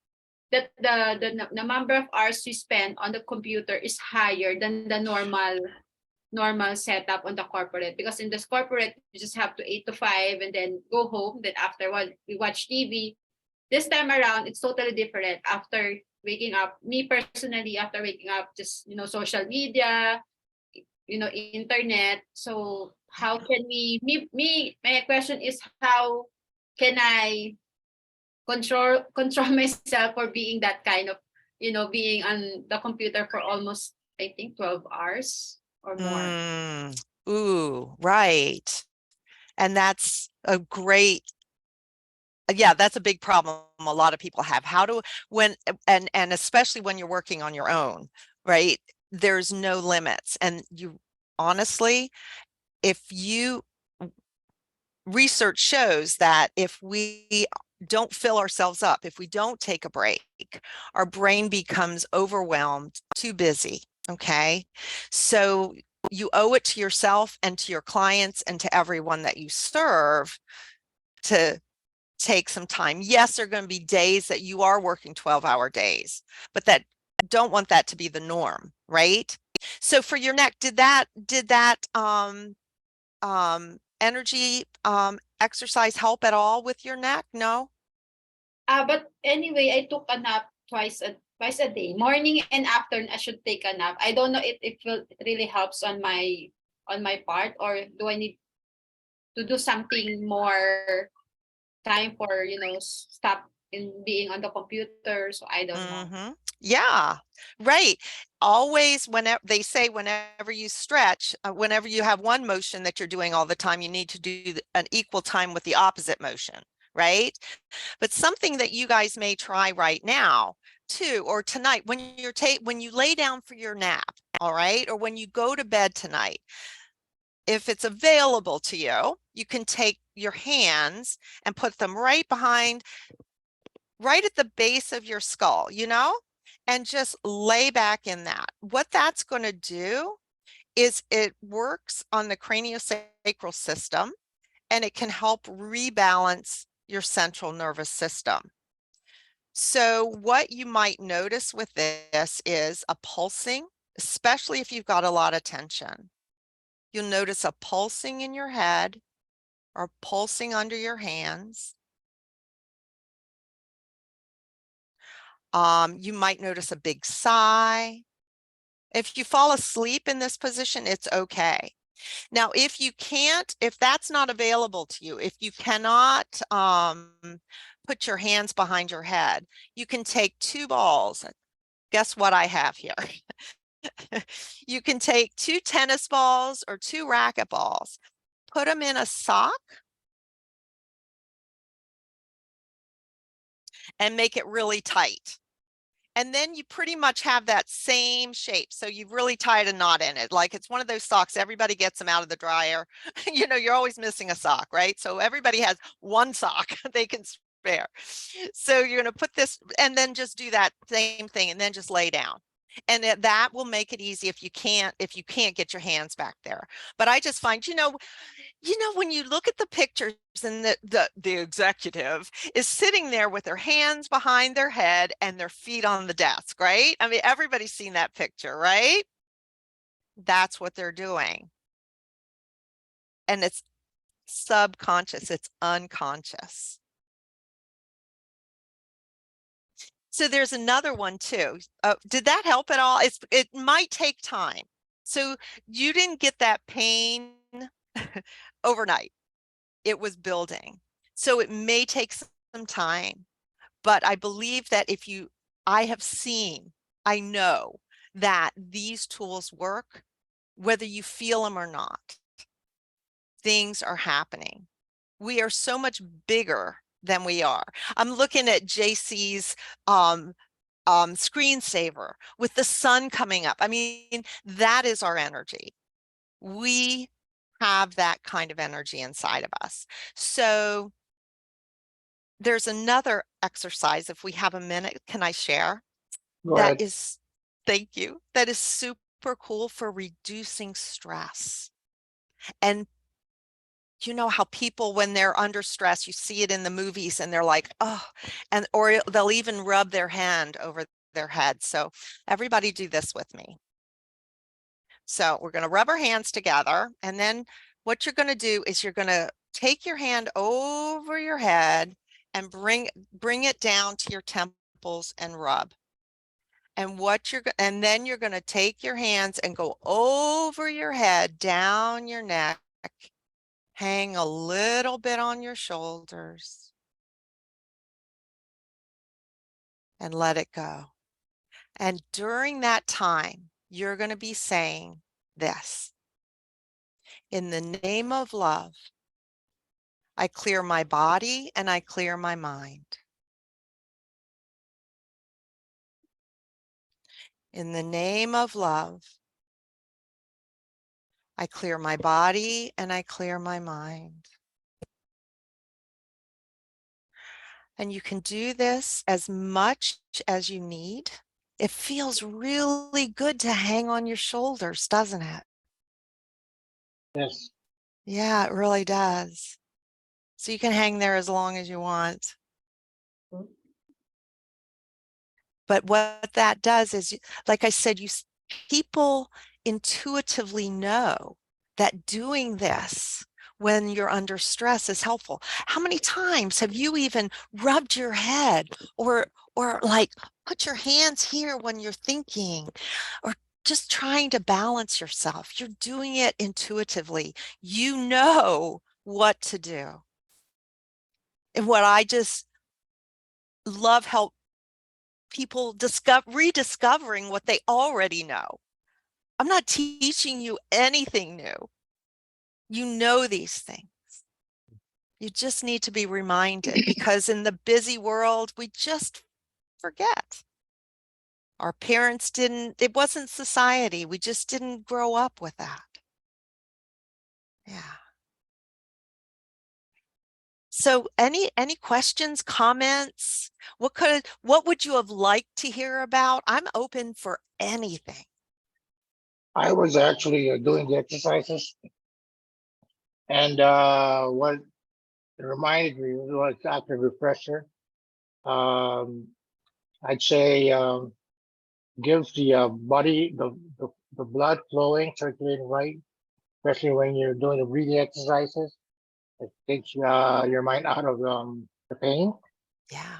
that the number of hours you spend on the computer is higher than the normal setup on the corporate, because in this corporate you just have to 8 to 5 and then go home, then afterward we watch TV. This time around it's totally different. After waking up, me personally, after waking up, just social media, internet. So how can my question is, how can I control myself for being that kind of, being on the computer for almost, I think, 12 hours or more. Ooh, right. And that's a great, yeah, that's a big problem a lot of people have. How to, when, and especially when you're working on your own, right? There's no limits. And you, honestly, if you, research shows that if we don't fill ourselves up, if we don't take a break, our brain becomes overwhelmed, too busy. Okay. So you owe it to yourself and to your clients and to everyone that you serve to take some time. Yes, there are going to be days that you are working 12-hour days, but that don't want that to be the norm, right? So for your neck, did that energy exercise help at all with your neck? No? But anyway, I took a nap twice a day, morning and afternoon. I should take a nap. I don't know if it really helps on my part, or do I need to do something more time for stop in being on the computer. So I don't know. Yeah, right. Always, whenever they say, whenever you stretch, whenever you have one motion that you're doing all the time, you need to do an equal time with the opposite motion, right? But something that you guys may try right now too, or tonight when when you lay down for your nap, all right, or when you go to bed tonight, if it's available to you, you can take your hands and put them right at the base of your skull, and just lay back in that. What that's going to do is it works on the craniosacral system, and it can help rebalance your central nervous system. So what you might notice with this is a pulsing, especially if you've got a lot of tension. You'll notice a pulsing in your head or pulsing under your hands. You might notice a big sigh. If you fall asleep in this position, it's okay. Now, if that's not available to you, if you cannot put your hands behind your head, you can take 2 balls. Guess what I have here? You can take 2 tennis balls or 2 racquetballs, put them in a sock, and make it really tight. And then you pretty much have that same shape. So you've really tied a knot in it. Like it's one of those socks, everybody gets them out of the dryer. You're always missing a sock, right? So everybody has one sock they can spare. So you're going to put this and then just do that same thing and then just lay down. And that will make it easy if you can't get your hands back there. But I just find, when you look at the pictures and the executive is sitting there with their hands behind their head and their feet on the desk, right? I mean, everybody's seen that picture, right? That's what they're doing. And it's subconscious, it's unconscious. So there's another one too. Did that help at all? It might take time. So you didn't get that pain overnight. it was building. So it may take some time, but I believe that I know that these tools work, whether you feel them or not. Things are happening. We are so much bigger than we are. I'm looking at JC's screensaver with the sun coming up. I mean, that is our energy. We have that kind of energy inside of us. So there's another exercise. If we have a minute, can I share? Go That ahead. is, thank you. That is super cool for reducing stress. And you know how people, when they're under stress, you see it in the movies and they're like, oh, or they'll even rub their hand over their head. So everybody do this with me. So we're going to rub our hands together. And then what you're going to do is you're going to take your hand over your head and bring it down to your temples and rub. And then you're going to take your hands and go over your head, down your neck, hang a little bit on your shoulders, and let it go. And during that time, you're going to be saying this: in the name of love, I clear my body and I clear my mind. In the name of love, I clear my body and I clear my mind. And you can do this as much as you need. It feels really good to hang on your shoulders, doesn't it? Yes. Yeah, it really does. So you can hang there as long as you want. But what that does is, like I said, people intuitively know that doing this when you're under stress is helpful. How many times have you even rubbed your head or like put your hands here when you're thinking, or just trying to balance yourself? You're doing it intuitively. You know what to do. And what I just love help people rediscovering what they already know. I'm not teaching you anything new. You know these things. You just need to be reminded, because in the busy world, we just forget. Our parents didn't, it wasn't society. We just didn't grow up with that. Yeah. So any questions, comments? What would you have liked to hear about? I'm open for anything. I was actually doing the exercises, and what it reminded me was, after refresher, um, I'd say, gives the body the blood flowing, circulating right, especially when you're doing the breathing exercises. It takes your mind out of the pain. Yeah.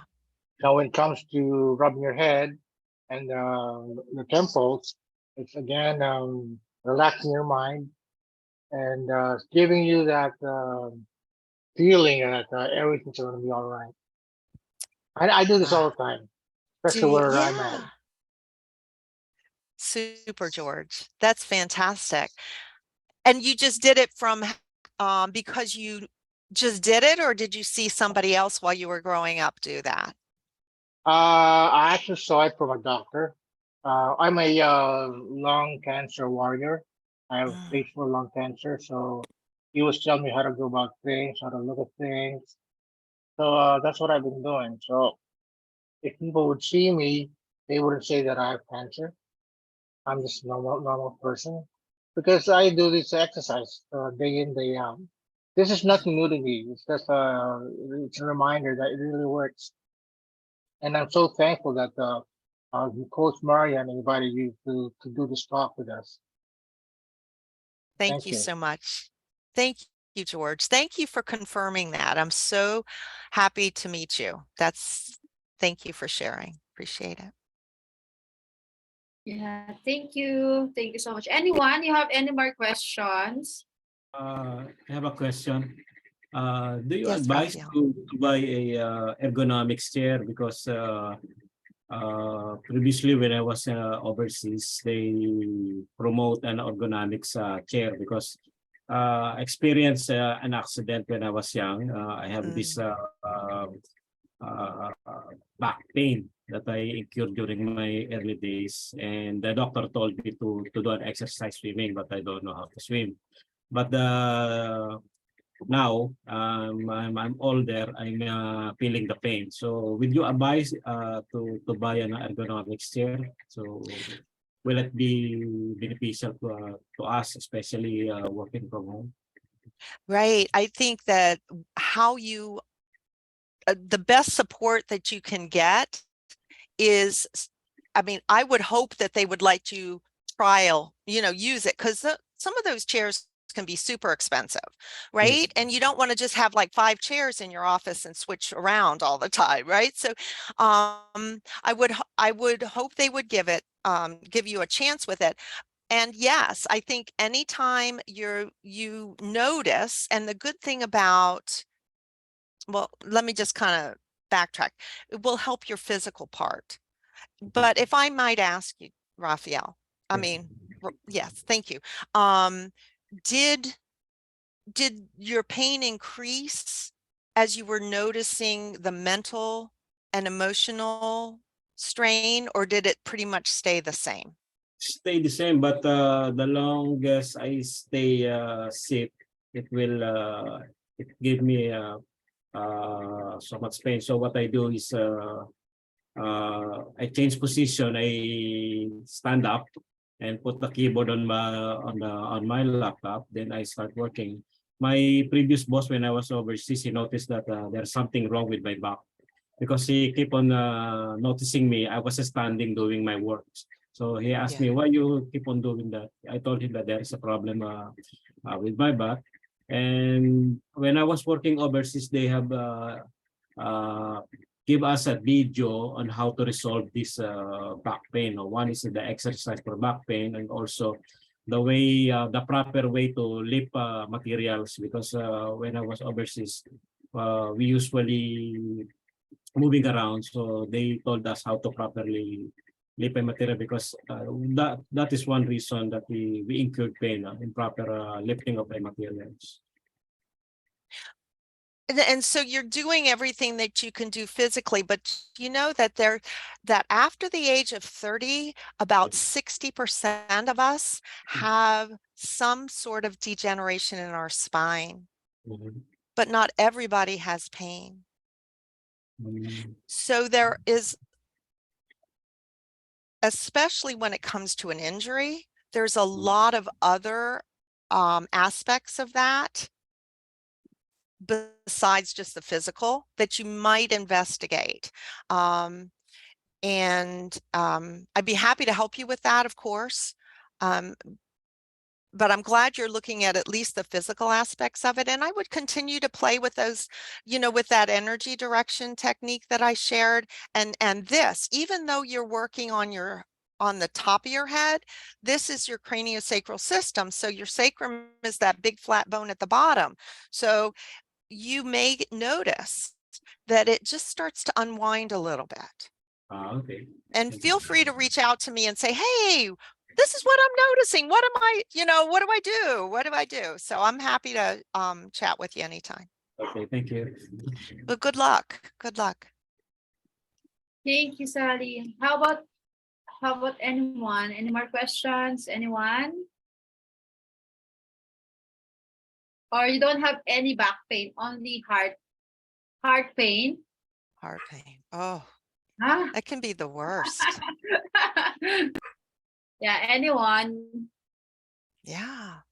Now, when it comes to rubbing your head and the temples, it's again relaxing your mind and giving you that feeling that everything's going to be all right. I do this all Wow. the time, especially where I'm at. Yeah. Super, George. That's fantastic. And you just did it from because you just did it, or did you see somebody else while you were growing up do that? I actually saw it from a doctor. I'm a lung cancer warrior. I have Mm, stage 4 lung cancer, so he was telling me how to go about things, how to look at things. So that's what I've been doing. So if people would see me, they wouldn't say that I have cancer. I'm just a normal person, because I do this exercise day in, day out. This is yeah. nothing new to me. It's just it's a reminder that it really works. And I'm so thankful that Coach Marian invited you to do this talk with us. Thank Thank you you. so much. Thank you, George. Thank you for confirming that. I'm so happy to meet you. Thank you for sharing. Appreciate it. Yeah, thank you. Thank you so much. Anyone, you have any more questions? I have a question. Do you Yes, advise Raphael. to buy a ergonomics chair? Because previously when I was overseas, they promote an ergonomics chair because experienced an accident when I was young. I have this uh, back pain that I incurred during my early days, and the doctor told me to do an exercise swimming, but I don't know how to swim. But now I'm older, I'm feeling the pain. So will you advise to buy an ergonomics chair? So will it be beneficial to us, especially working from home? Right. I think that how you, the best support that you can get is, I mean, I would hope that they would let you trial, use it, because some of those chairs can be super expensive, Yes. right? And you don't want to just have like 5 chairs in your office and switch around all the time, right? So I would hope they would give you a chance with it. And yes, I think anytime you notice, and the good thing about, well, let me just kind of backtrack. It will help your physical part. But if I might ask you, Raphael, I Yes. mean, yes, thank you. Um, did your pain increase as you were noticing the mental and emotional strain, or did it pretty much stay the same? Stay the same, but the longest I stay sick, it will it give me so much pain. So what I do is I change position. I stand up and put the keyboard on my laptop. Then I start working. My previous boss, when I was overseas, he noticed that there's something wrong with my back because he keep on noticing me. I was standing doing my work. So he asked Yeah. me, why you keep on doing that? I told him that there is a problem with my back. And when I was working overseas, they have uh, give us a video on how to resolve this back pain. One is the exercise for back pain, and also the way, the proper way to lift materials. Because when I was overseas, we usually moving around, so they told us how to properly lift a material, because that is one reason that we incurred pain in proper lifting of the materials. And so you're doing everything that you can do physically, but you know that that after the age of 30, about 60% of us have some sort of degeneration in our spine, Mhm. but not everybody has pain. Mhm. So there is, especially when it comes to an injury, there's a lot of other aspects of that besides just the physical that you might investigate. I'd be happy to help you with that, of course. But I'm glad you're looking at least the physical aspects of it. And I would continue to play with those, with that energy direction technique that I shared. And this, even though you're working on the top of your head, this is your craniosacral system. So your sacrum is that big flat bone at the bottom. So you may notice that it just starts to unwind a little bit. Okay. And feel free to reach out to me and say, hey, this is what I'm noticing. What am I, what do I do? What do I do? So I'm happy to chat with you anytime. Okay, thank you. But good luck. Good luck. Thank you, Sally. How about anyone? Any more questions? Anyone? Or you don't have any back pain, only heart pain? Heart pain. Oh, Huh? that can be the worst. Yeah, anyone? Yeah.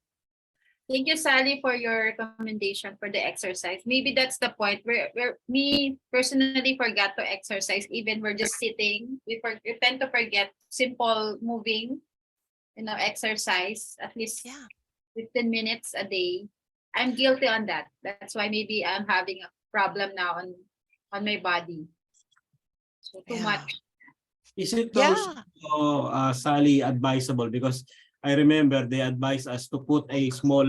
Thank you, Sally, for your recommendation for the exercise. Maybe that's the point where me personally forgot to exercise. Even we're just sitting, we tend to forget simple moving, exercise at least Yeah. 15 minutes a day. I'm guilty on that. That's why maybe I'm having a problem now on my body. So too Yeah. much. Is it Yeah. also, Sally, advisable? Because I remember they advised us to put a small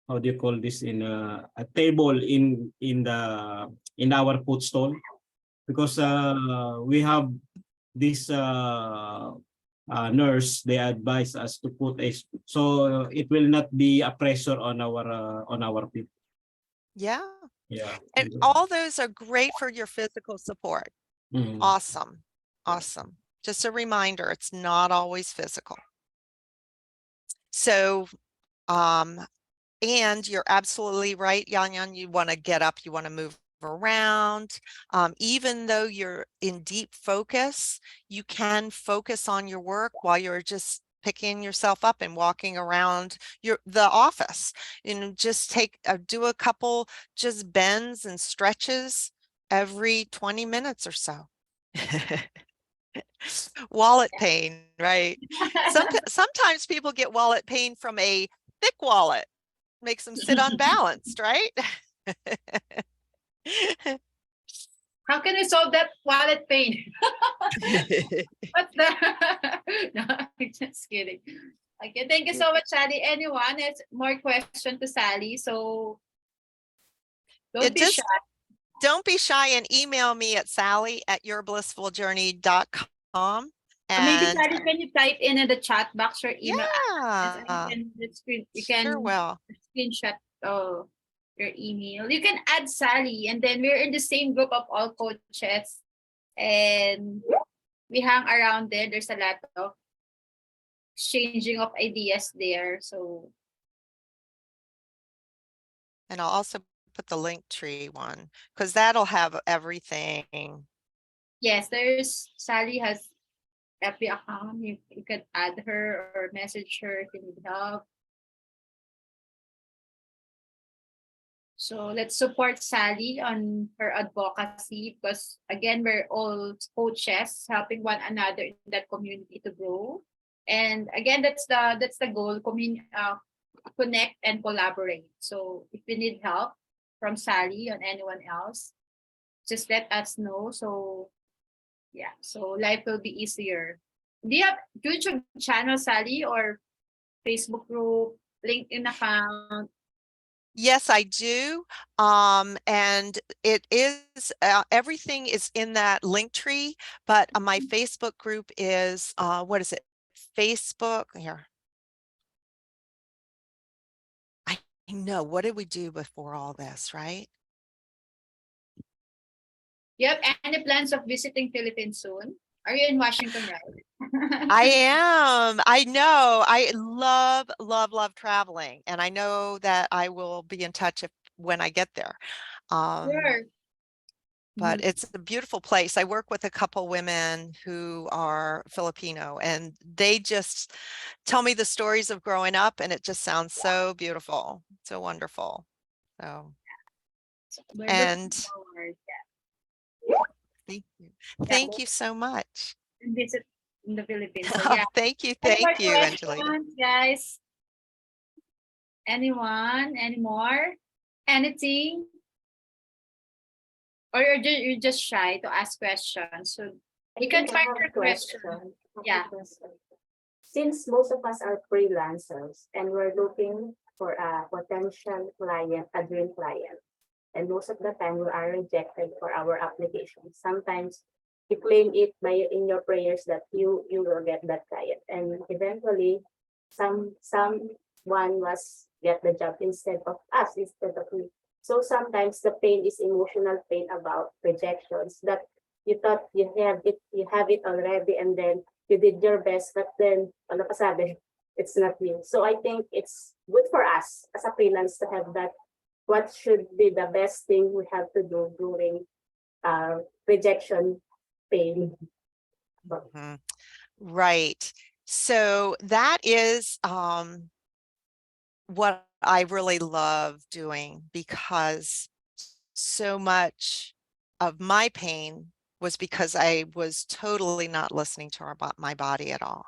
how do you call this, in a table in our food stall, because we have this nurse. They advise us to put a, so it will not be a pressure on our feet. Yeah. Yeah. And all those are great for your physical support. Mhm. Awesome. Awesome. Just a reminder, it's not always physical. So, and you're absolutely right, Yan. You want to get up, you want to move around. Even though you're in deep focus, you can focus on your work while you're just picking yourself up and walking around the office. Just do a couple just bends and stretches every 20 minutes or so. Wallet pain, right? Sometimes people get wallet pain from a thick wallet. Makes them sit unbalanced, right? How can we solve that wallet pain? What's that? No, I'm just kidding. Okay, thank you so much, Sally. Anyone has more question to Sally? So don't be shy. Don't be shy and email me at sally@yourblissfuljourney.com. Maybe And Sally, can you type in the chat box your email address? yeah, And you sure can will. screenshot your email. You can add Sally, and then we're in the same group of all coaches, and we hang around there. There's a lot of exchanging of ideas there. So, And I'll also put the Linktree one because that'll have everything. yes, Sally has FB account. You can add her or message her if you need help. So let's support Sally on her advocacy, because again, we're all coaches helping one another in that community to grow. And again, that's the goal, connect and collaborate. So if you need help from Sally or anyone else, just let us know. So yeah, so life will be easier. Do you have YouTube channel, Sally, or Facebook group, LinkedIn account? Yes, I do. And it is everything is in that Linktree, but my Facebook group is what is it? Facebook here. I know. What did we do before all this, right? You have any plans of visiting Philippines soon? Are you in Washington, right? I am. I know. I love traveling, and I know that I will be in touch when I get there. Sure. But it's a beautiful place. I work with a couple women who are Filipino, and they just tell me the stories of growing up, and it just sounds so beautiful, so wonderful. So, We're looking and forward, thank you. yeah, Thank you so much. to visit in the Philippines. So Oh, yeah. thank you, Any more Angelina. questions, guys? Anyone? Any more? Anything? Or you're just shy to ask questions? So you can find your question. Yeah. Since most of us are freelancers and we're looking for a potential client, a dream client, and most of the time we are rejected for our application. Sometimes you claim it in your prayers that you will get that client, and eventually someone was get the job instead of us, instead of me. So sometimes the pain is emotional pain about rejections, that you thought you have it already, and then you did your best, but then all of a sudden it's not you. So I think it's good for us as a freelance to have that. What should be the best thing we have to do during rejection pain? Mhm. Right. So that is what I really love doing, because so much of my pain was because I was totally not listening to my body at all.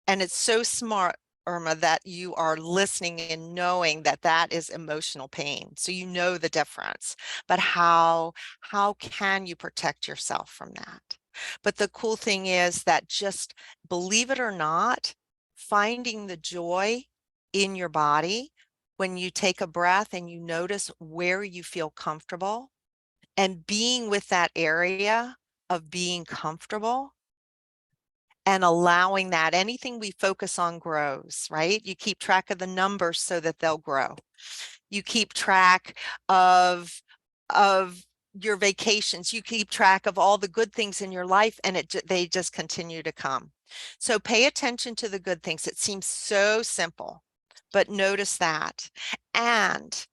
And it's so smart, Irma, that you are listening and knowing that that is emotional pain. So you know the difference. But how can you protect yourself from that? But the cool thing is that, just believe it or not, finding the joy in your body when you take a breath and you notice where you feel comfortable and being with that area of being comfortable and allowing that. Anything we focus on grows, right? You keep track of the numbers so that they'll grow. You keep track of your vacations. You keep track of all the good things in your life, and they just continue to come. So pay attention to the good things. It seems so simple, but notice that. And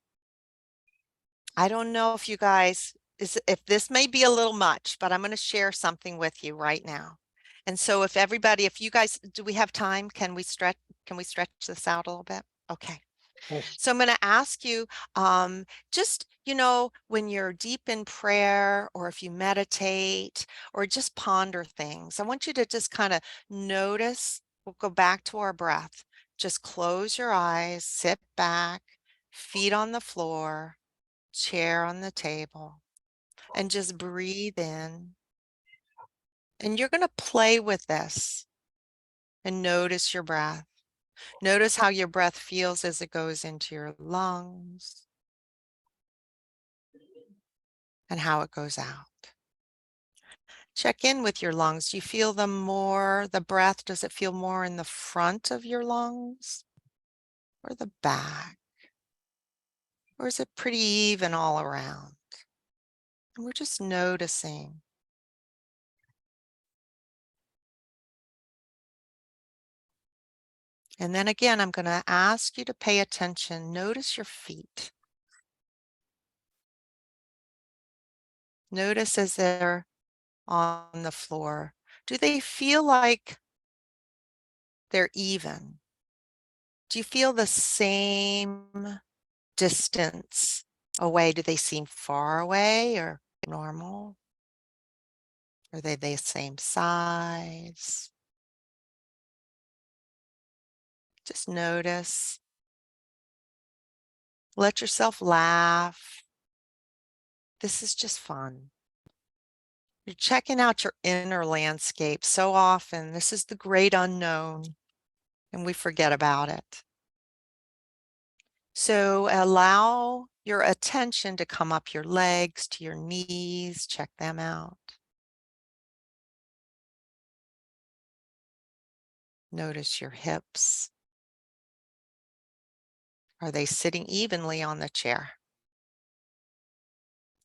I don't know if you guys, if this may be a little much, but I'm going to share something with you right now. And so if everybody, if you guys, do we have time? Can we stretch this out a little bit? Okay. Yes. So I'm going to ask you, just, when you're deep in prayer, or if you meditate or just ponder things, I want you to just kind of notice. We'll go back to our breath. Just close your eyes, sit back, feet on the floor, chair on the table, and just breathe in. And you're going to play with this and notice your breath. Notice how your breath feels as it goes into your lungs and how it goes out. Check in with your lungs. Do you feel them more, the breath, does it feel more in the front of your lungs or the back? Or is it pretty even all around? And we're just noticing. And then again, I'm going to ask you to pay attention. Notice your feet. Notice as they're on the floor. Do they feel like they're even? Do you feel the same distance away? Do they seem far away or normal? Are they the same size? Just notice. Let yourself laugh. This is just fun. You're checking out your inner landscape. So often, this is the great unknown, and we forget about it. So allow your attention to come up your legs to your knees. Check them out. Notice your hips. Are they sitting evenly on the chair?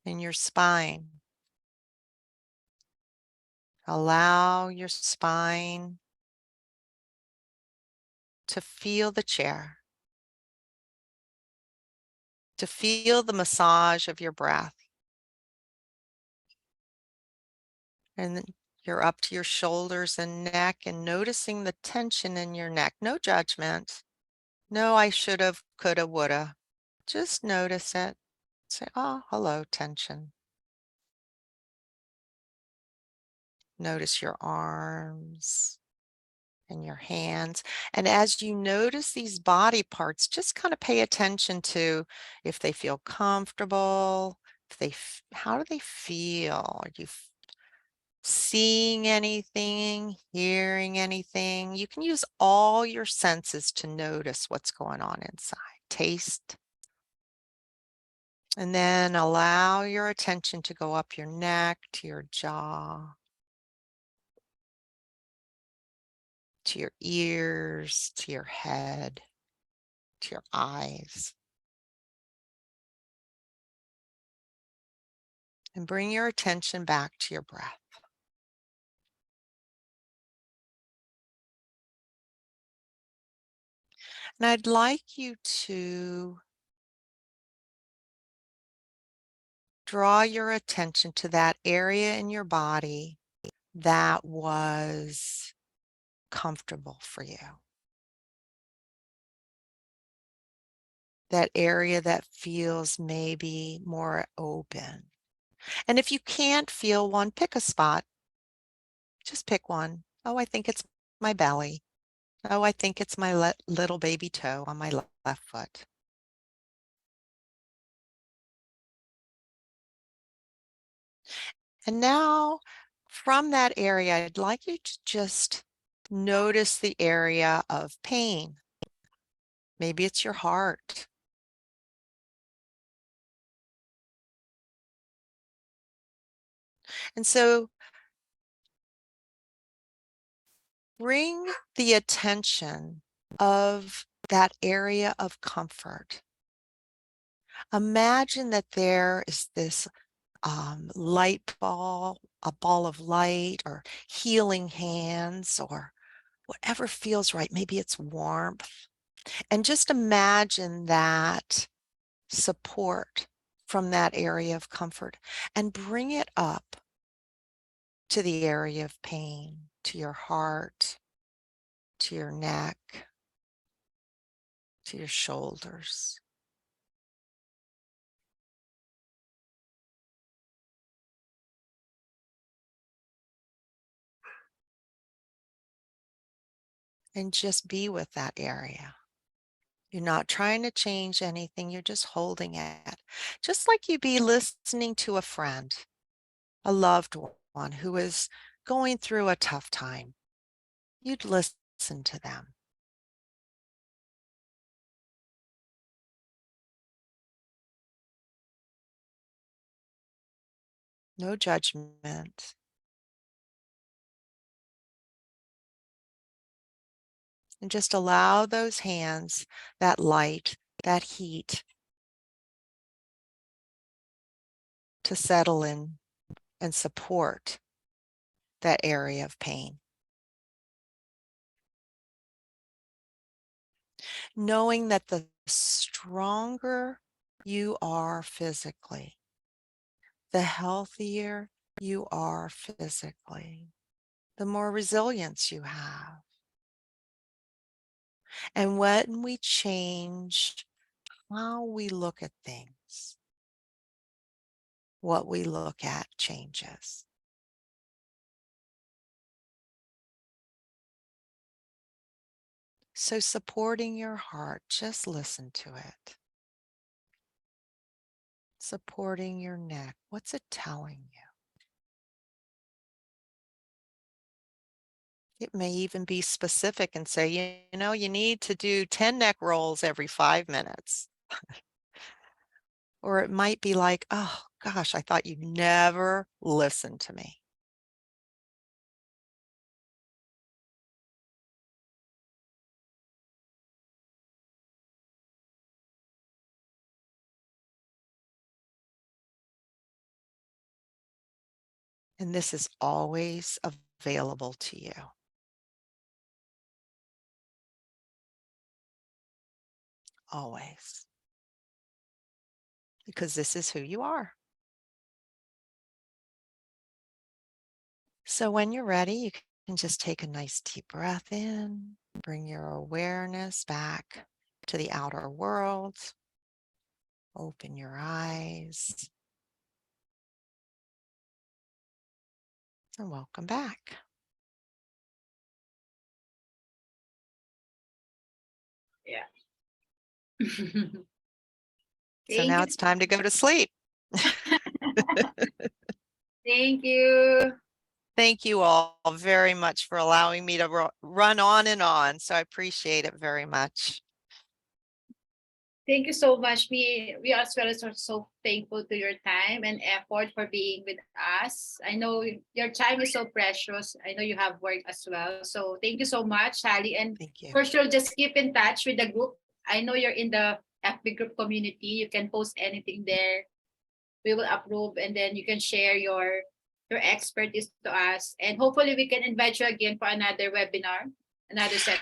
And your spine. Allow your spine to feel the chair, to feel the massage of your breath. And then you're up to your shoulders and neck and noticing the tension in your neck. No judgment. No, I should have, coulda, woulda. Just notice it. Say, oh, hello, tension. Notice your arms and your hands. And as you notice these body parts, just kind of pay attention to if they feel comfortable, how do they feel? Are you seeing anything, hearing anything? You can use all your senses to notice what's going on inside. Taste. And then allow your attention to go up your neck, to your jaw, to your ears, to your head, to your eyes. And bring your attention back to your breath. And I'd like you to draw your attention to that area in your body that was comfortable for you. That area that feels maybe more open. And if you can't feel one, pick a spot. Just pick one. Oh, I think it's my belly. Oh, I think it's my little baby toe on my left foot. And now from that area, I'd like you to just notice the area of pain. Maybe it's your heart. And so bring the attention of that area of comfort. Imagine that there is this light ball, a ball of light, or healing hands, or whatever feels right. Maybe it's warmth. And just imagine that support from that area of comfort and bring it up to the area of pain, to your heart, to your neck, to your shoulders. And just be with that area. You're not trying to change anything, you're just holding it. Just like you'd be listening to a friend, a loved one who is going through a tough time. You'd listen to them. No judgment. And just allow those hands, that light, that heat to settle in and support that area of pain. Knowing that the stronger you are physically, the healthier you are physically, the more resilience you have. And when we change how we look at things, what we look at changes. So supporting your heart, just listen to it. Supporting your neck, what's it telling you? It may even be specific and say, you know, you need to do 10 neck rolls every 5 minutes. Or it might be like, oh gosh, I thought you'd never listen to me. And this is always available to you. Always. Because this is who you are. So when you're ready, you can just take a nice deep breath in, bring your awareness back to the outer world. Open your eyes. And welcome back. So now it's time to go to sleep. Thank you. Thank you all very much for allowing me to run on and on. So I appreciate it very much. Thank you so much. We as well are so thankful to your time and effort for being with us. I know your time is so precious. I know you have work as well. So thank you so much, Sally. And Thank you. for sure, just keep in touch with the group. I know you're in the FB group community. You can post anything there. We will approve, and then you can share your expertise to us. And hopefully we can invite you again for another webinar, another session.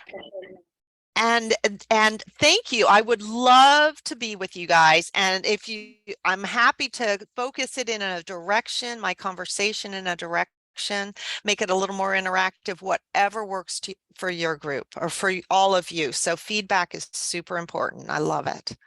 And thank you. I would love to be with you guys. And if you, I'm happy to focus it in a direction, my conversation in a direction, make it a little more interactive, whatever works for your group or for all of you. So feedback is super important. I love it.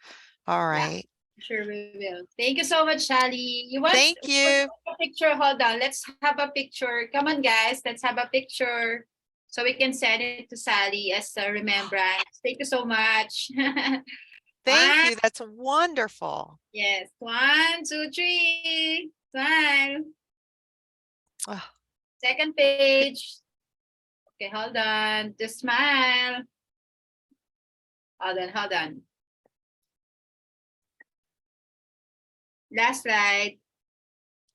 All right. Sure, we will. Thank you so much, Sally. Thank you. A picture? Hold on. Let's have a picture. Come on, guys. Let's have a picture so we can send it to Sally as a remembrance. Thank you so much. Thank you. That's wonderful. Yes. 1, 2, 3. Smile. Oh. Second page. Okay, hold on. Just smile. Hold on. Last slide.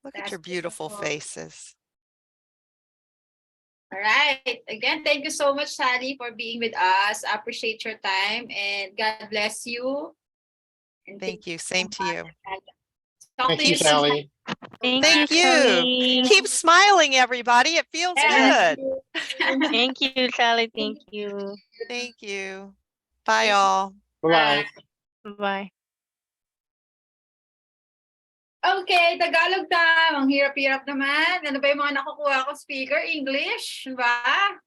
Look at your That's beautiful beautiful. faces. All right. Again, thank you so much, Sally, for being with us. I appreciate your time and God bless you. And Thank you. Same to you. Talk Thank to you, you soon. Sally. Thank Thank you, you. Sally. Keep smiling, everybody. It feels Yes. good. Thank you, Sally. Thank you. Thank you. Bye, all. Bye-bye. Bye. Okay, Tagalog na. Ang hirap-hirap naman. Ano ba yung mga nakukuha ko? Speaker, English, ba?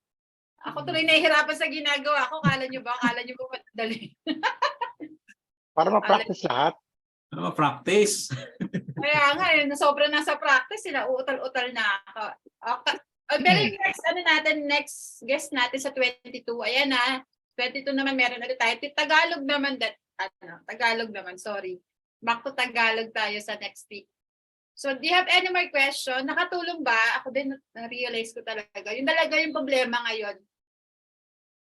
Ako tuloy nahihirapan sa ginagawa ko. Kala nyo ba madali? Para ma-practice lahat. Practice. Kaya nga, sobra na sa practice, utal-utal na ako. Okay. Pero yung next guest natin sa 22, ayan na, 22 naman meron ulit tayo. Tagalog naman, Tagalog naman, sorry. Back to Tagalog tayo sa next week. So, do you have any more question? Nakatulong ba? Ako din, na-realize ko talaga. Yung talaga yung problema ngayon.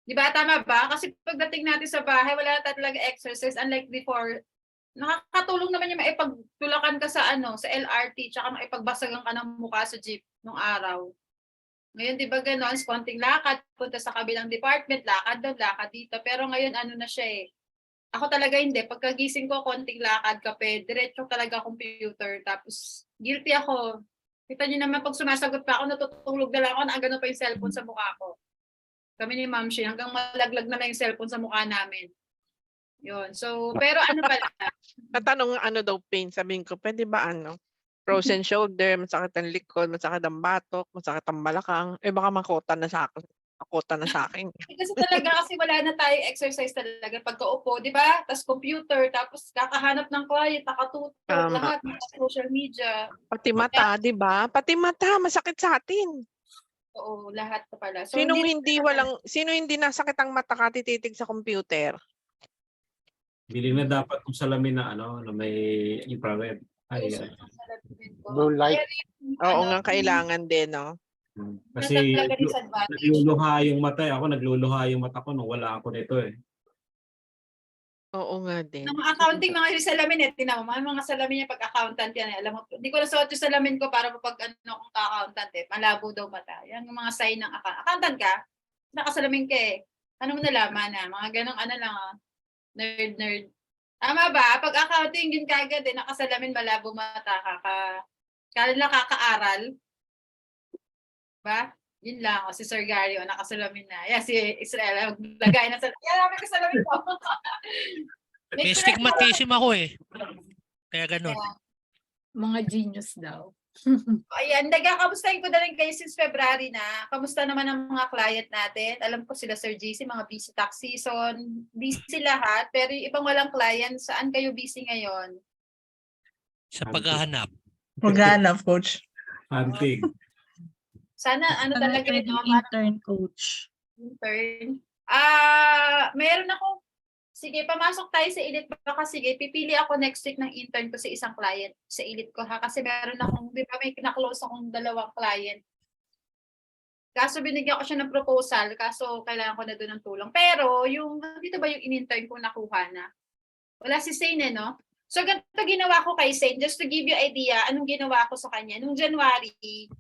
Di ba, tama ba? Kasi pagdating natin sa bahay, wala talaga exercise. Unlike before, nakakatulong naman yung maipagtulakan ka sa sa LRT, tsaka maipagbasagan ka ng mukha sa jeep nung araw. Ngayon, di ba ganon, konting lakad, punta sa kabilang department, lakad doon, lakad dito. Pero ngayon, na siya Ako talaga hindi. Pagkagising ko, konting lakad, kape, diretso talaga computer. Tapos, guilty ako. Kita niyo naman, pag sumasagot pa ako, natutulog na lang ako, nakagano pa yung cellphone sa mukha ko. Kami ni Ma'am Shi, hanggang malaglag na lang yung cellphone sa mukha namin. Yun. So, pero pala? Natanong daw pain, sabihin ko, pwede ba frozen shoulder, masakit ang likod, masakit ang batok, masakit ang balakang, baka makota na sa akin. Kasi talaga wala na tayo exercise talaga pagkaupo, di ba? Tapos computer, tapos kakahanap ng client, nakatutok, lahat ng social media. Pati mata, di ba? Pati mata, masakit sa atin. Oo, lahat pa pala. So, Sino hindi nasakit ang mata katititig sa computer? Bili na dapat kung salamin na na may infrared. Ay, Blue light. Oo nga, kailangan din, no? Kasi talaga disadvantage. nagluluha yung mata. Ako nagluluha yung mata ko nung wala ako nito eh. Oo nga din. Ng mga accounting, mga salamin tinan mo, mga salamin niya pag-accountant yan. Alam mo, hindi ko nasuot yung salamin ko para pag kung ka-accountant malabo daw mata. Yan yung mga sign ng accountant ka, nakasalamin ka Ano mo nalaman mga ganong lang nerd. Tama ba? Pag accounting, yun kagad nakasalamin, malabo mata kala nakakaaral. Ba? Yun lang. Si Sir Gary, nakasalamin na. Si Israel, maglagay na salamin. Yan, namin kasalamin ko. May stigmatism ako Kaya ganun. Mga genius daw. Ayan, kamustahin ko na rin kayo since February na. Kamusta naman ang mga client natin? Alam ko sila Sir JC, mga busy tax season. Busy lahat, pero yung ibang walang client, saan kayo busy ngayon? Sa paghahanap. Maghanap, coach. Hunting. Sana talaga intern, coach. Intern. Meron ako. Sige, pamasok tayo sa Elite. Baka sige, pipili ako next week ng intern ko sa isang client sa Elite ko kasi meron akong, di ba may kina-close akong 2 client. Kaso binigyan ko siya ng proposal, kaso kailangan ko na doon ng tulong. Pero dito ba yung in-intern ko nakuha na? Wala si Zane no? So ganito ginawa ko kay Zane, just to give you idea, anong ginawa ko sa kanya. Nung January,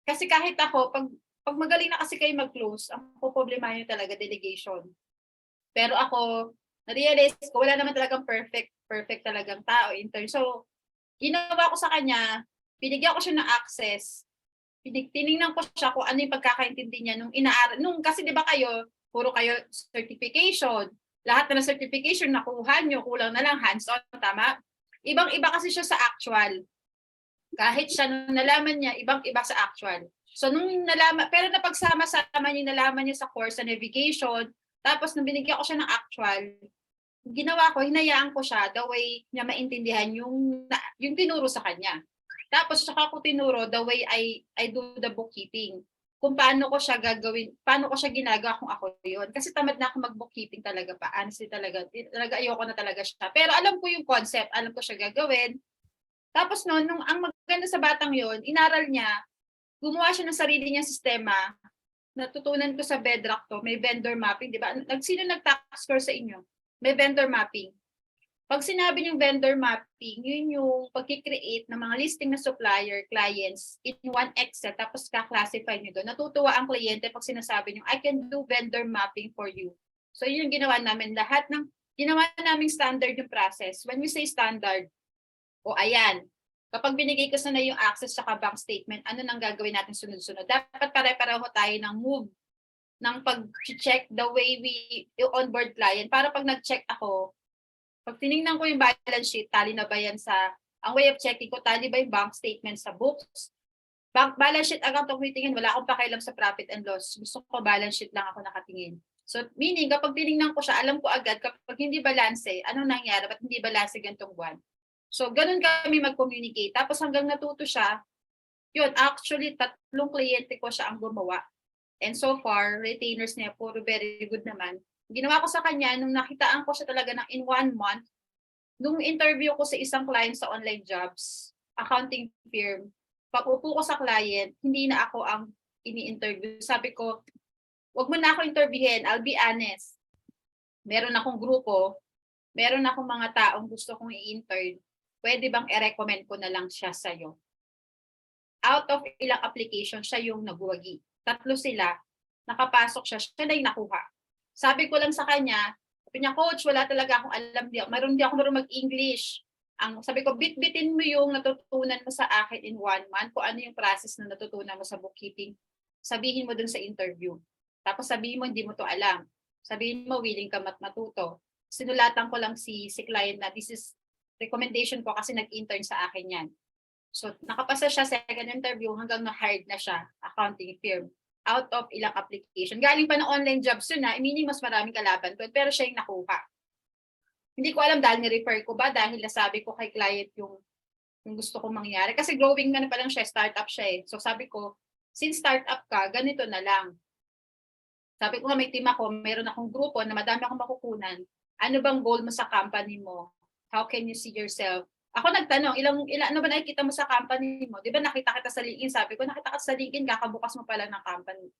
kasi kahit ako, pag magaling na kasi kayo mag-close, ang problema nyo talaga delegation. Pero ako, na-realize ko, wala naman talagang perfect talagang tao, intern. So, ginawa ko sa kanya, binigyan ko siya ng access, tinignan ko siya kung ano yung pagkakaintindi niya kasi di ba puro kayo certification, lahat na certification nakuha nyo, kulang na lang hands-on, tama? Ibang-iba kasi siya sa actual. Kahit siya nung nalaman niya, ibang-iba sa actual. So, nung nalaman, pero napagsama-sama niya, nalaman niya sa course sa navigation, tapos nung binigyan ko siya ng actual, ginawa ko, hinayaan ko siya the way niya maintindihan yung tinuro sa kanya. Tapos saka ko tinuro the way I do the bookkeeping. Kung paano ko siya gagawin, paano ko siya ginagawa kung ako yun. Kasi tamad na ako mag-bookkeeping talaga pa. Honestly talaga ayoko na talaga siya. Pero alam ko yung concept, alam ko siya gagawin. Tapos nung ang maganda sa batang yon, inaral niya, gumawa siya ng sarili niyang sistema. Natutunan ko sa Bedrock to, may vendor mapping, di ba? Sino nag-tax course sa inyo? May vendor mapping. Pag sinabi yung vendor mapping, yun yung pag-create ng mga listing na supplier, clients in one Excel, tapos ka-classify nyo doon. Natutuwa ang kliyente pag sinasabi nyo, I can do vendor mapping for you. So yun yung ginawa namin. Lahat ng ginawa naming standard yung process. When we say standard, o ayan, kapag binigay ko sana yung access sa bank statement, ano nang gagawin natin sunod-sunod? Dapat pare-pareho tayo ng move ng pag-check the way we onboard client. Para pag nag-check ako, pag tinignan ko yung balance sheet, tali na ba yan sa, ang way of checking ko, tali ba yung bank statement sa books? Balance sheet account ako titingin, wala akong pakialam sa profit and loss. Gusto ko balance sheet lang ako nakatingin. So, meaning, kapag tinignan ko siya, alam ko agad, kapag hindi balance, anong nangyari? Ba't hindi balance gantong buwan? So, ganun kami mag-communicate. Tapos hanggang natuto siya, yun, actually, 3 kliyente ko siya ang gumawa. And so far, retainers niya, puro very good naman. Ginawa ko sa kanya, nung nakitaan ko siya talaga ng in 1 month, nung interview ko sa isang client sa Onlinejobs, accounting firm, pag upo ko sa client, hindi na ako ang ini-interview. Sabi ko, wag mo na ako interviewin, I'll be honest. Meron akong grupo, meron akong mga taong gusto kong i-intern, pwede bang i-recommend ko na lang siya sa'yo? Out of ilang application, siya yung naguwagi. 3 sila, nakapasok siya, siya na yung nakuha. Sabi ko lang sa kanya, sabi niya, coach, wala talaga akong alam. Mayroon di ako marunong mag-English. Sabi ko, bit-bitin mo yung natutunan mo sa akin in 1 month, kung ano yung process na natutunan mo sa bookkeeping. Sabihin mo dun sa interview. Tapos sabihin mo, hindi mo to alam. Sabihin mo, willing ka matuto. Sinulatan ko lang si client na this is recommendation ko kasi nag-intern sa akin yan. So, nakapasa siya second interview hanggang na-hired na siya, accounting firm, out of ilang application. Galing pa ng Onlinejobs yun na, meaning mas maraming kalaban ko, pero siya yung nakuha. Hindi ko alam dahil ni-refer ko ba, dahil nasabi ko kay client yung gusto kong mangyari. Kasi growing man pa lang siya, startup siya eh. So sabi ko, since startup ka, ganito na lang. Sabi ko nga may team ako, meron akong grupo na madami akong makukunan. Ano bang goal mo sa company mo? How can you see yourself? Ako nagtanong, ilang ano ba nakikita mo sa company mo? Di ba nakita kita sa LinkedIn? Sabi ko, nakita ka sa LinkedIn, kakabukas mo pala ng company.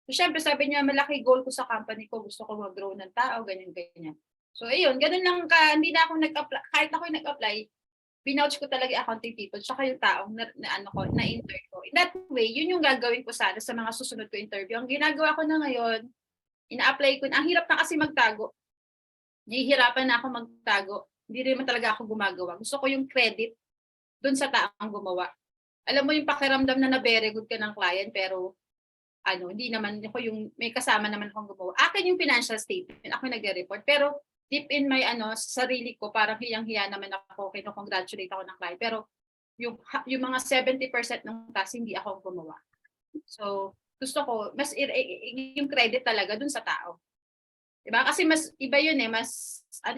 So, syempre, sabi niya, malaki goal ko sa company ko. Gusto ko mag-grow ng tao, ganyan-ganyan. So, ayun, ganun lang ka, hindi na ako nag-apply. Kahit ako yung nag-apply, pinouch ko talaga yung accounting people, tsaka yung taong na-intern ko. In that way, yun yung gagawin ko sana sa mga susunod ko interview. Ang ginagawa ko na ngayon, ina-apply ko, ang hirap na kasi magtago. Nahihirapan na ako magtago. Hindi rin talaga ako gumagawa. Gusto ko yung credit dun sa taong gumawa. Alam mo yung pakiramdam na very good ka ng client, pero hindi naman ako yung may kasama naman akong gumawa. Akin yung financial statement, ako nagre-report. Pero deep in my sarili ko, parang hiyang-hiya naman ako, kino-congratulate ako ng client. Pero yung mga 70% ng task, hindi ako gumawa. So, gusto ko, mas yung credit talaga dun sa tao. Diba? Kasi mas iba yun eh,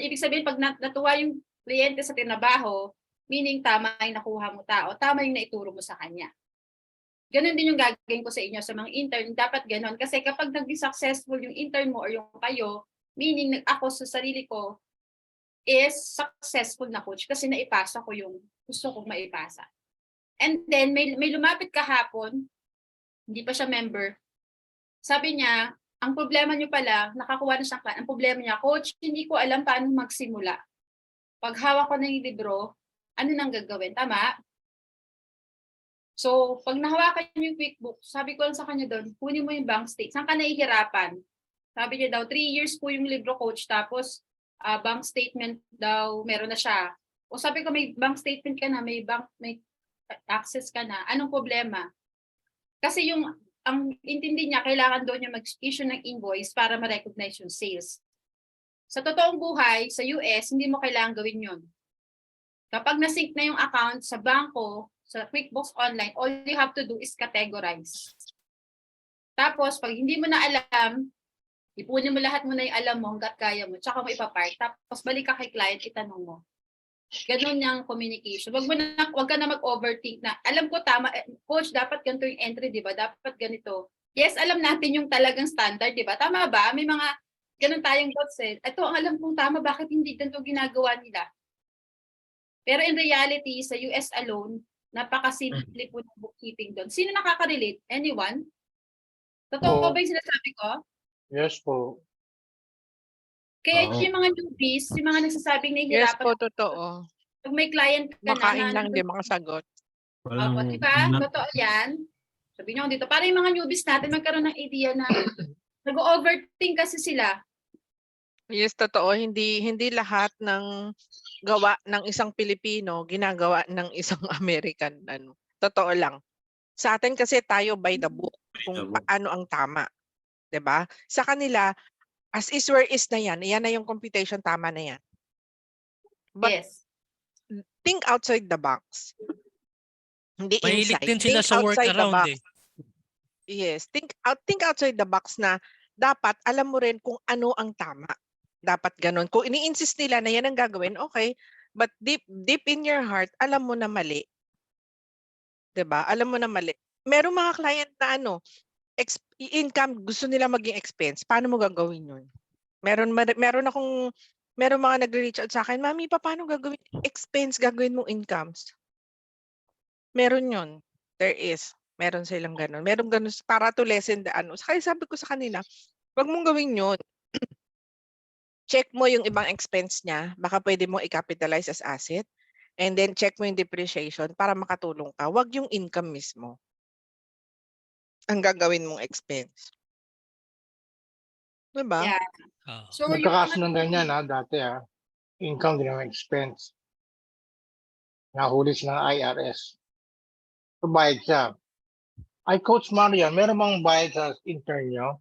ibig sabihin pag natuwa yung kliyente sa tinabaho, meaning tama yung nakuha mo tao, tama yung naituro mo sa kanya. Ganon din yung gagawin ko sa inyo sa mga intern, dapat ganon. Kasi kapag naging successful yung intern mo or yung kayo, meaning ako sa sarili ko is successful na coach kasi naipasa ko yung gusto kong maipasa. And then may lumapit kahapon, hindi pa siya member, sabi niya, ang problema niyo pala, nakakuha na siyang client. Ang problema niya, coach, hindi ko alam paano magsimula. Pag hawak ko na yung libro, ano nang gagawin? Tama? So, pag nahawakan niyo yung QuickBook, sabi ko lang sa kanya doon, kunin mo yung bank statement. Saan ka nahihirapan? Sabi niya daw, 3 years po yung libro, coach. Tapos, bank statement daw, meron na siya. O sabi ko, may bank statement ka na, may access ka na. Anong problema? Kasi ang intindi niya, kailangan doon niya mag-issue ng invoice para ma-recognize yung sales. Sa totoong buhay, sa US, hindi mo kailangan gawin yun. Kapag na-sync na yung account sa bangko, sa QuickBooks Online, all you have to do is categorize. Tapos, pag hindi mo na alam, ipunin mo lahat mo na yung alam mo hanggat kaya mo, tsaka mo ipapark. Tapos, balik ka kay client, itanong mo. Ganun yung communication. Wag ka na mag-overthink na, alam ko tama, coach, dapat ganito yung entry, di ba? Dapat ganito. Yes, alam natin yung talagang standard, di ba? Tama ba? May mga ganun tayong thoughts eh. Ito, ang alam kong tama, bakit hindi ganito ginagawa nila? Pero in reality, sa US alone, napakasimple po ng bookkeeping doon. Sino nakaka-relate? Anyone? Totoo ba yung sinasabi ko? Yes po. Kaya Oo. yung mga newbies, yung mga nagsasabing Yes nahihirapan, po, totoo. pag may client ka na, Makain lang, hindi makasagot. Opo, di ba? Totoo yan. Sabi niyo dito, para yung mga newbies natin magkaroon ng idea na nag-overthink kasi sila. Yes, totoo. Hindi lahat ng gawa ng isang Pilipino ginagawa ng isang American. Totoo lang. Sa atin kasi tayo by the book kung paano ang tama. 'Di ba? Sa kanila, as is where is na yan. Yan na yung computation, tama na yan. But Yes. think outside the box. Hindi Mahilig inside. din sila Think sa outside the workaround box. eh. Yes, think outside the box na dapat alam mo rin kung ano ang tama. Dapat ganun. Kung ini-insist nila na yan ang gagawin, okay. But deep in your heart, alam mo na mali. 'Di ba? Alam mo na mali. Merong mga client na income gusto nila maging expense. Paano mo gagawin 'yun? Meron mga nagre-reach out sa akin, "Mami, paano gagawin expense gagawin mong incomes?" Meron 'yun. There is. Meron silang gano'n. Merong gano'n para to lessen the Kaya sabi ko sa kanila, "Wag mong gawin 'yun. Check mo yung ibang expense niya, baka pwede mong i-capitalize as asset, and then check mo yung depreciation para makatulong ka. Wag yung income mismo ang gagawin mong expense." 'Di ba? Yeah. Oo. So, yung Nagkakasundan yan dati income din ang expense. Nahuli siya ng IRS. So bayad siya. Ay, Coach Marian, meron bang bayad sa intern nyo?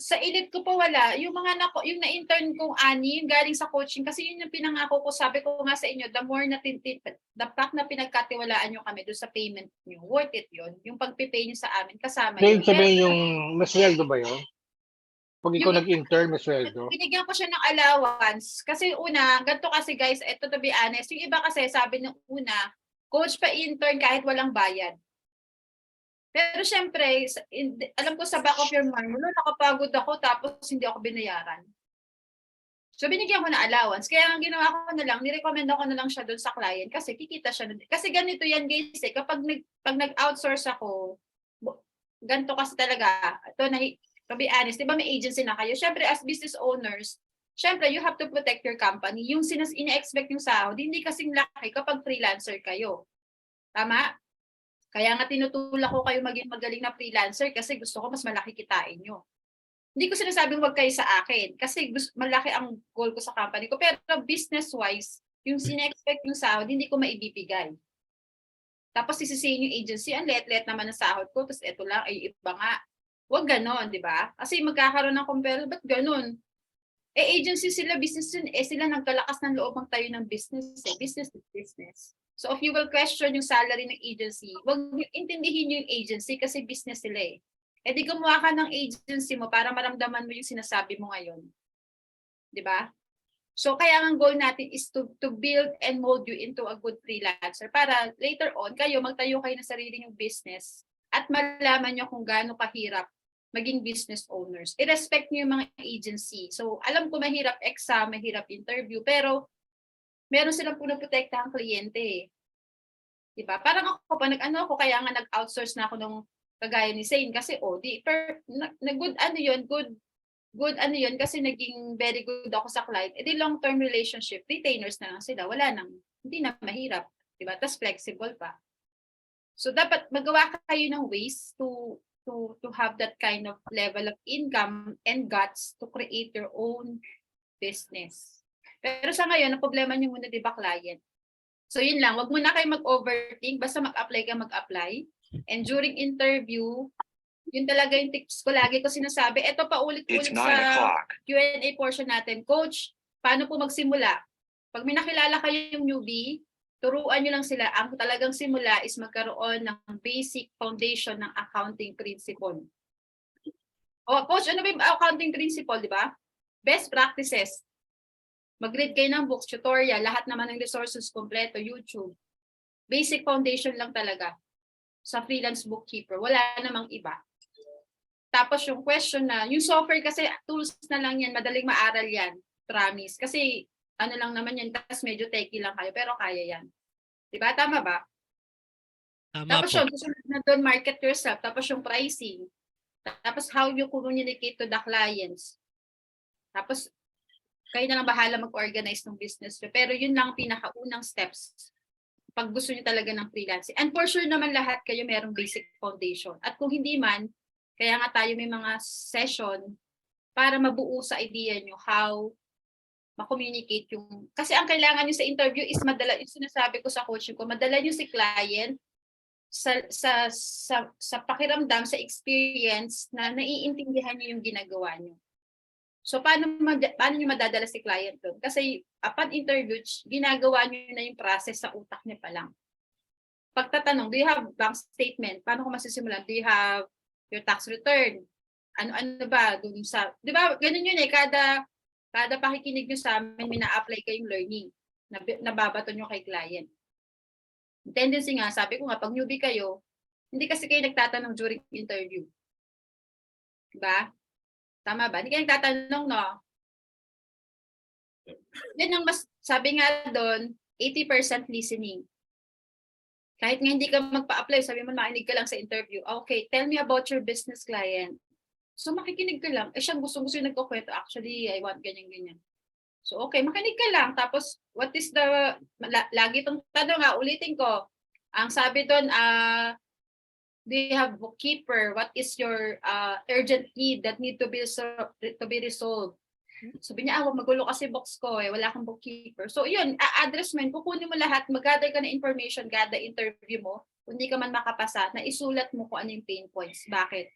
sa edit ko po wala. Yung mga yung na-intern kong yung galing sa coaching kasi yun yung pinangako ko. Sabi ko nga sa inyo, the more na the fact na pinagkatiwalaan nyo kami doon sa payment nyo, worth it yun. Yung pagpipay nyo sa amin, kasama yun. Ibig sabihin yung may sweldo ba yun? Pag ikaw Yung- nag-intern, may sweldo? Binigyan ko siya ng allowance. Kasi una, ganito kasi guys, eto to be honest, yung iba kasi sabi ng una, coach pa intern kahit walang bayad. Pero syempre, alam ko sa back of your mind, nakapagod ako tapos hindi ako binayaran. So binigyan ko na allowance. Kaya ang ginawa ko na lang, nirecommend ko na lang siya doon sa client kasi kikita siya. Kasi ganito yan guys kapag pag nag-outsource ako, ganito kasi talaga. To be honest, di ba may agency na kayo? Syempre as business owners, syempre you have to protect your company. Yung ina-expect yung sahod, hindi kasing laki kapag freelancer kayo. Tama? Kaya nga tinutulak ko kayo maging magaling na freelancer kasi gusto ko mas malaki kitain nyo. Hindi ko sinasabing wag kayo sa akin kasi malaki ang goal ko sa company ko. Pero business-wise, yung sine-expect yung sahod, hindi ko maibibigay. Tapos sisisihin yung agency, ang let-let naman ang sahod ko, tapos eto lang, ay iba nga. Wag ganon, di ba? Kasi magkakaroon ng compare, ba't ganon? Agency sila, business sila nagkalakas ng loob ang tayo ng business. Business is business. So if you will question yung salary ng agency, wag intindihin yung agency kasi business sila eh. E di gumawa ka ng agency mo para maramdaman mo yung sinasabi mo ngayon. Di ba? So kaya ang goal natin is to build and mold you into a good freelancer para later on kayo magtayo kayo ng sarili yung business at malaman nyo kung gaano kahirap maging business owners. I-respect nyo yung mga agency. So alam ko mahirap exam, mahirap interview, pero meron silang punoprotektahan kliyente eh. Diba? Parang ako pa ako kaya nga nag-outsource na ako nung kagaya ni Zane kasi good ano yun kasi naging very good ako sa client. Di long-term relationship, retainers na lang sila. Hindi na mahirap. Diba? Tapos flexible pa. So dapat magawa kayo ng ways to have that kind of level of income and guts to create your own business. Pero sa ngayon, ang problema nyo muna, di ba, client? So yun lang, wag mo na kayo mag-overthink, basta mag-apply ka, mag-apply. And during interview, yun talaga yung tips ko, lagi ko sinasabi. Ito pa ulit-ulit sa Q&A portion natin. Coach, paano po magsimula? Pag may nakilala kayo yung newbie, turuan nyo lang sila. Ang talagang simula is magkaroon ng basic foundation ng accounting principle. O, coach, ano ba yung accounting principle, di ba? Best practices. Mag-read kayo ng books, tutorial, lahat naman ng resources kompleto, YouTube. Basic foundation lang talaga sa freelance bookkeeper. Wala namang iba. Tapos yung question yung software kasi tools na lang yan, madaling maaral yan, promise. Kasi ano lang naman yan, tapos medyo techy lang kayo, pero kaya yan. Diba? Tama ba? Tama Tapos po. yung susunod na doon, market yourself. Tapos yung pricing. Tapos how you communicate to the clients. Tapos, kayo na lang bahala mag-organize ng business. Pero yun lang ang pinakaunang steps pag gusto niyo talaga ng freelancing. And for sure naman lahat kayo merong basic foundation. At kung hindi man, kaya nga tayo may mga session para mabuo sa idea nyo how ma-communicate yung... Kasi ang kailangan nyo sa interview is madala, yung sinasabi ko sa coaching ko, madala nyo si client sa pakiramdam, sa experience na naiintindihan nyo yung ginagawa nyo. So, paano nyo madadala si client doon? Kasi upon interview, ginagawa nyo na yung process sa utak niya pa lang. Pagtatanong, do you have bank statement? Paano ko masisimulan? Do you have your tax return? Ano ba? Doon sa, di ba, ganun yun eh, kada pakikinig nyo sa amin, may na-apply kayong learning, nababato nyo kay client. Tendency nga, sabi ko nga, pag newbie kayo, hindi kasi kayo nagtatanong during interview. Diba? Tama ba? Hindi kayo nagtatanong, no? Yan ang mas, sabi nga doon, 80% listening. Kahit nga hindi ka magpa-apply, sabi mo, makinig ka lang sa interview. Okay, tell me about your business client. So makikinig ka lang. Eh siya gusto yung nagkukwento. Actually, I want ganyan-ganyan. So okay, makinig ka lang. Tapos, what is the, lagi itong tanong nga, ulitin ko. Ang sabi doon, do you have bookkeeper? What is your urgent need that need to be resolved? Sabi niya, wag magulo kasi box ko eh, wala akong bookkeeper. So yun, address mo, kukunin mo lahat, mag-gather ka ng information, kada interview mo, kung hindi ka man makapasa, na isulat mo kung ano yung pain points. Bakit?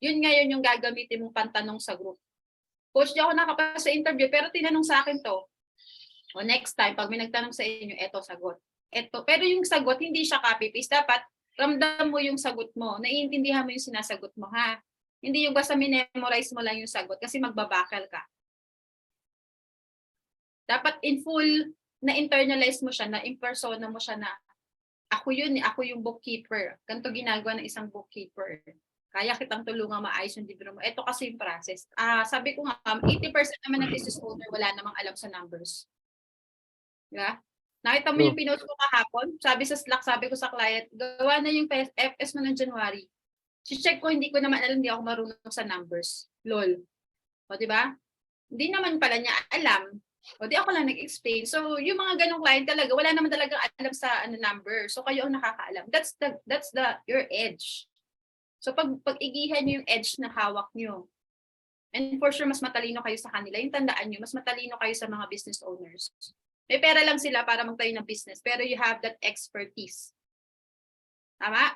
Yun ngayon yung gagamitin mong pantanong sa group. Coach, di ako nakapasa sa interview, pero tinanong sa akin to. O next time, pag may nagtanong sa inyo, eto sagot. Eto. Pero yung sagot, hindi siya copy-paste. Dapat, ramdam mo yung sagot mo. Naiintindihan mo yung sinasagot mo, ha? Hindi yung basta memorize mo lang yung sagot kasi magbabakal ka. Dapat in full na internalize mo siya, na impersona mo siya na ako yun, ako yung bookkeeper. Ganito ginagawa ng isang bookkeeper. Kaya kitang tulungan maayos yung libro mo. Ito kasi yung process. Sabi ko nga, 80% naman ng business owner wala namang alam sa numbers. Yeah? Nakita mo yung pinost ko kahapon? Sabi sa Slack, sabi ko sa client, gawa na yung FS mo ng January. Si-check ko, hindi ko naman alam, hindi ako marunong sa numbers. LOL. O, diba? Hindi naman pala niya alam. O di ako lang nag-explain. So, yung mga ganong client talaga, wala naman talagang alam sa number. So, kayo ang nakakaalam. That's your edge. So, pag-igihan nyo yung edge na hawak nyo. And for sure, mas matalino kayo sa kanila. Yung tandaan nyo, mas matalino kayo sa mga business owners. May pera lang sila para magtayo ng business, pero you have that expertise. Tama?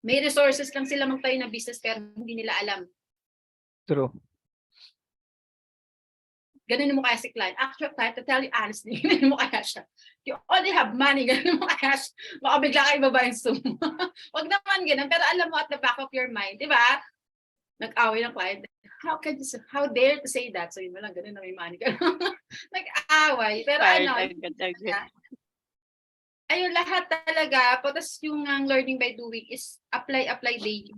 May resources lang sila magtayo ng business, pero hindi nila alam. True. Ganun mo kaya si client. Actually, client, to tell you honestly, ganun mo kaya siya. You only have money, ganun mo kaya siya. Baka bigla kayo ibaba yung sum. Wag naman ganun, pero alam mo at the back of your mind, di ba? Nag-away ng client. How dare to say that? So yun mo lang, ganun na may money. Nag-away. Pero ayun, lahat talaga. Tapos yung learning by doing is apply daily.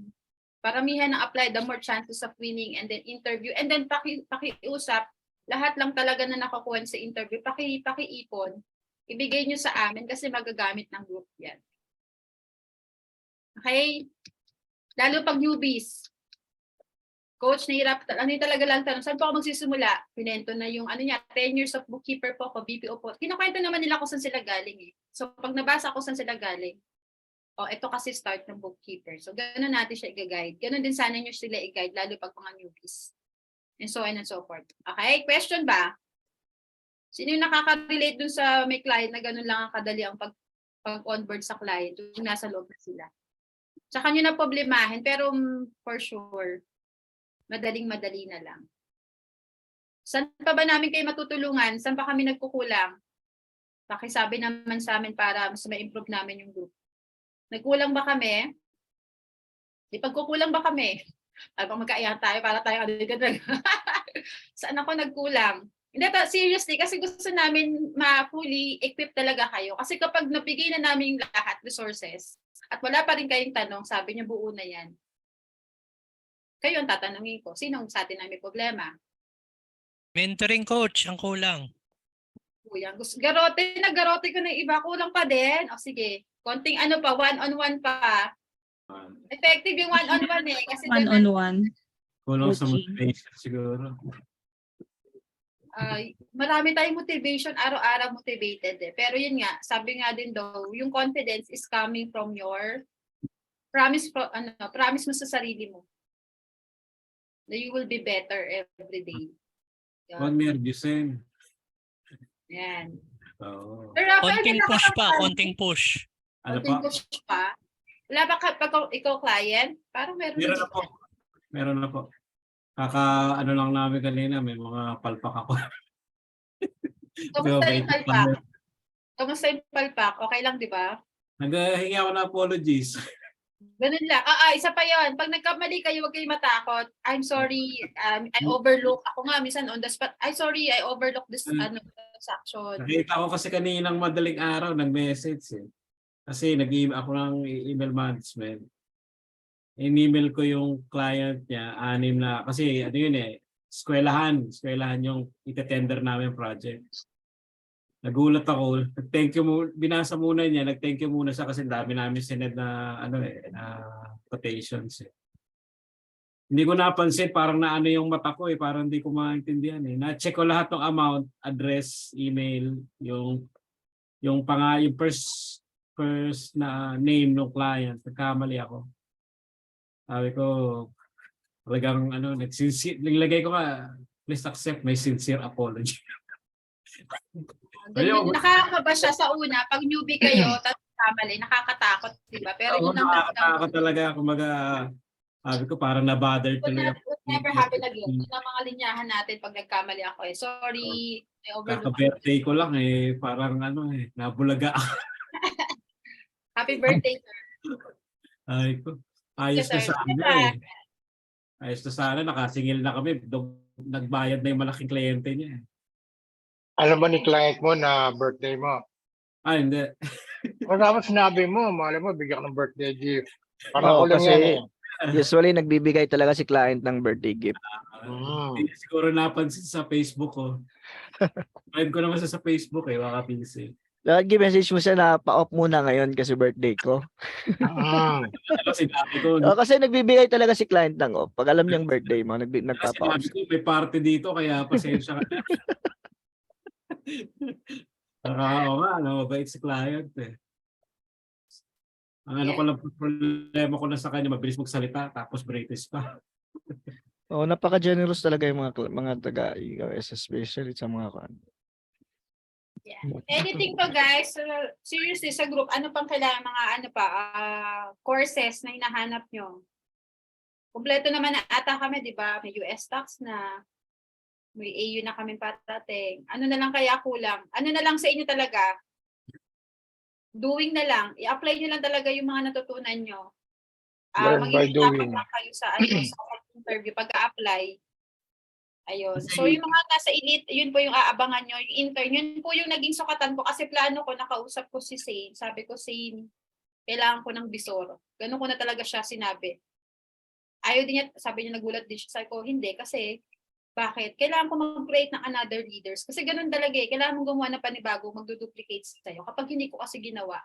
Paramihan ng apply, the more chances of winning, and then interview, and then pakiusap. Lahat lang talaga na nakakuha sa interview, pakiipon, ibigay nyo sa amin kasi magagamit ng group yan. Okay? Lalo pag newbies. Coach, nahirap, ano yung talaga lang tanong, saan po ako magsisimula? Pinento na yung 10 years of bookkeeper po ako, BPO po. Kinukwento naman nila kung saan sila galing eh. So pag nabasa ko saan sila galing, ito kasi start ng bookkeeper. So gano'n natin siya i-guide. Gano'n din sana nyo sila i-guide, lalo pag mga newbies. And so on and so forth. Okay? Question ba? Sino yung nakaka-relate dun sa may client na ganun lang ang kadali ang pag-onboard sa client yung nasa loob na sila? Tsaka nyo na problemahin, pero for sure, madaling-madali na lang. Saan pa ba namin kayo matutulungan? Saan pa kami nagkukulang? Pakisabi naman sa amin para mas ma-improve namin yung group. Nagkulang ba kami? Pagkukulang ba kami? Pag magkaiyan tayo para tayo agad-agad. Saan ako nagkulang? Hindi, seriously, kasi gusto namin ma-fully equip talaga kayo. Kasi kapag nabigay na namin lahat resources at wala pa rin kayong tanong, sabi niyo buo na yan. Kayo ang tatanungin ko, sinong sa atin na may problema? Mentoring coach, ang kulang. Kuya, garote ko ng iba, kulang pa din. O sige, konting pa, one-on-one pa. Effective yung one-on-one eh. Kasi One-on-one. Kulang sa Coaching. motivation siguro. marami tayong motivation, araw-araw motivated eh. Pero yun nga, sabi nga din daw, yung confidence is coming from your promise mo sa sarili mo. Na you will be better every day. One year, Jusen. Yan. Oo. Pero Rafael, Konting ganda ka push ng pa, plan. konting push. Ano Konting pa? push pa. Wala ba pag ikaw client? Parang meron Meron din. na po. Meron na po. Ano lang namin kanina, may mga palpak ako. Kamusta yung palpak? Nag-hingi Kamusta yung palpak? Okay lang, di ba? ako ng apologies. Ganun lang. Isa pa yon. Pag nagkamali kayo, huwag kayong matakot. I'm sorry. I overlook. Ako nga, minsan on the spot. I'm sorry, I overlook this transaction. Nakita ko kasi kaninang madaling araw, nag-message eh. Kasi nag-email ako ng email management. In-email ko yung client niya, 6 na, kasi ano yun eh, eskwelahan yung itetender namin project. Nagulat ako, thank you mo, binasa muna niya, nag-thank you muna siya kasi dami namin sined na na quotations eh. Hindi ko napansin, parang naano yung mata ko eh, parang hindi ko maintindihan eh. Na-check ko lahat ng amount, address, email, yung first na name ng client, nagkamali ako. Sabi ko, talagang naglagay ko please accept my sincere apology. Ganun, nakakaba siya sa una. Pag newbie kayo, tapos kamali, nakakatakot, di ba? Pero yun lang Nakakatakot talaga. Kumaga, sabi ko parang na-bother tuloy ako. would never happen again. Yun ang mga linyahan natin pag nagkamali ako eh. Sorry, I overlooked. Kaka-birthday ko lang eh, parang nabulaga ako. Happy birthday, sir. Ay ko. Ayos na Yes, sir. sana eh. Ayos na sana, nakasingil na kami. Nagbayad na yung malaking kliyente niya eh. Alam ba ni client mo na birthday mo? Hindi. O dapat sinabi mo, mahal mo, bigyan ka ng birthday gift. Parang Oo, kulang kasi yan eh. usually nagbibigay talaga si client ng birthday gift. Hindi siguro napansin sa Facebook ko. Friend ko naman sa Facebook eh, baka PC. Lagi message mo siya na pa-off muna ngayon kasi birthday ko. Sinabi ko, Kasi nagbibigay talaga si client ng off. Pag alam niyang birthday mo, nagpapa-off. sinabi ko may party dito kaya pasensya ka na. Oo nga, mabait si client eh. Ang ko lang, problema ko na sa kanya, mabilis magsalita, tapos British pa. Oo, napaka-generous talaga yung mga taga-IOS, especially sa mga Yeah. Anything to guys, seriously sa group, ano pang kailangan mga courses na hinahanap nyo? Kompleto naman na ata kami, di ba? May US tax na, may AU na kami parating. Ano na lang kaya kulang? Ano na lang sa inyo talaga? Doing na lang. I-apply nyo lang talaga yung mga natutunan nyo. Learn by doing. Mag-i-apply kayo sa interview pag-a-apply. Ayun. So yung mga nasa elite, yun po yung aabangan nyo. Yung intern, yun po yung naging sukatan ko kasi plano ko, nakausap ko si Zane. Sabi ko, Zane, kailangan ko ng bisor. Ganun ko na talaga siya sinabi. Ayaw din niya, sabi niya nagulat din siya. Sabi ko, hindi kasi, bakit? Kailangan ko mag-create ng another leaders. Kasi ganun talaga eh. Kailangan mong gumawa ng panibago, magduduplicate sa'yo. Kapag hindi ko kasi ginawa,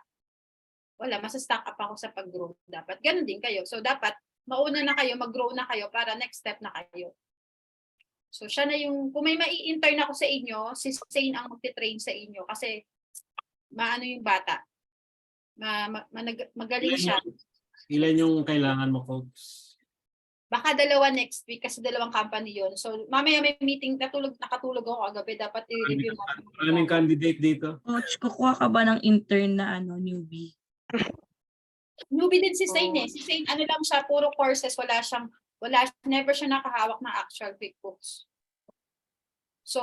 wala, masa-stack up ako sa pag-grow. Dapat ganun din kayo. So dapat, mauna na kayo, mag-grow na kayo para next step na kayo. So siya na yung, kung may mai-intern ako sa inyo, si Zane ang magte-train sa inyo kasi maano yung bata. Magaling siya. Ilan yung kailangan mo, coach? Baka 2 next week kasi 2 company yon. So mamaya may meeting, nakatulog ako kagabi, dapat i-review natin. Maraming candidate dito. Coach, kukuha ka ba ng intern na newbie? Newbie din si Zane eh. Si Zane, ano lang siya, puro courses, never siya nakahawak ng actual QuickBooks. So,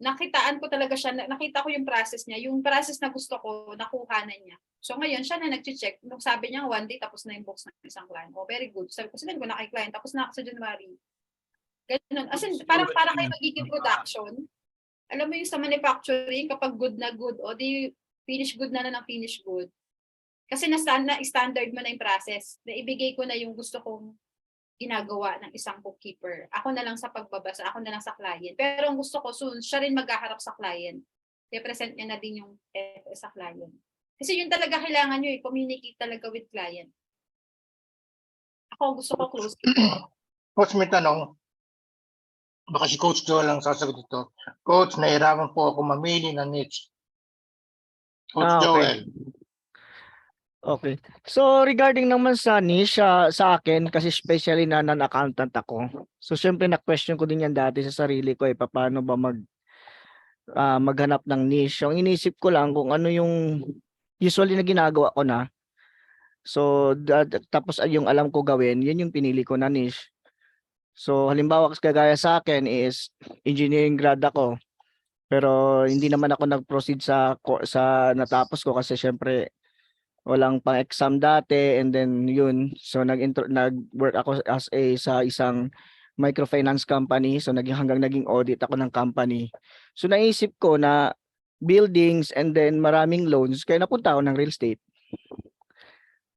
nakitaan ko talaga siya, nakita ko yung process niya. Yung process na gusto ko, nakuha na niya. So, ngayon, siya na nag-check. Nung sabi niya, 1 day, tapos na yung books ng isang client. Oh, very good. Sabi ko, sinend ko na kay client, tapos na ako sa January. Ganun. As in, parang kayo magiging production. Alam mo yung sa manufacturing, kapag good na good, o di finish good na ng finish good. Kasi na-standard mo na yung process. Naibigay ko na yung gusto kong ginagawa ng isang bookkeeper. Ako na lang sa pagbabasa, ako na lang sa client. Pero ang gusto ko, soon, siya rin maghaharap sa client. Represent niya na din yung sa client. Kasi yun talaga kailangan nyo communicate talaga with client. Ako gusto ko close. Coach, may tanong. Baka si Coach Joel lang sasagot ito. Coach, nahirapan po ako mamili ng niche. Coach Okay. Joel. Okay. So regarding naman sa niche, sa akin, kasi especially na non-accountant ako. So syempre na-question ko din yan dati sa sarili ko paano ba maghanap ng niche. Yung inisip ko lang kung ano yung usually na ginagawa ko na. So tapos yung alam ko gawin, yun yung pinili ko na niche. So halimbawa kagaya sa akin is engineering grad ako. Pero hindi naman ako nag-proceed sa natapos ko kasi syempre walang pang-exam dati and then yun. So nag-work ako sa isang microfinance company. So hanggang naging audit ako ng company. So naisip ko na buildings and then maraming loans kaya napunta ako ng real estate.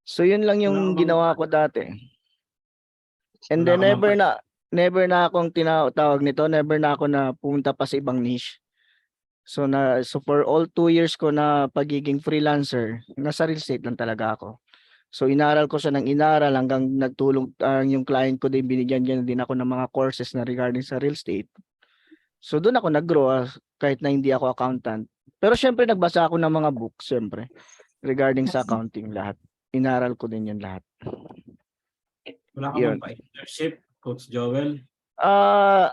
So yun lang yung ginawa ko dati. And then never na akong tinatawag nito, never na ako na pumunta pa sa ibang niche. So for all 2 years ko na pagiging freelancer, nasa real estate lang talaga ako. So inaral ko siya ng inaral hanggang nagtulong yung client ko din, binigyan niya din ako ng mga courses na regarding sa real estate. So doon ako nag-grow kahit na hindi ako accountant. Pero syempre nagbasa ako ng mga books syempre regarding sa accounting lahat. Inaral ko din yan lahat. Wala ka Yun. bang pa-internship, Coach Joel?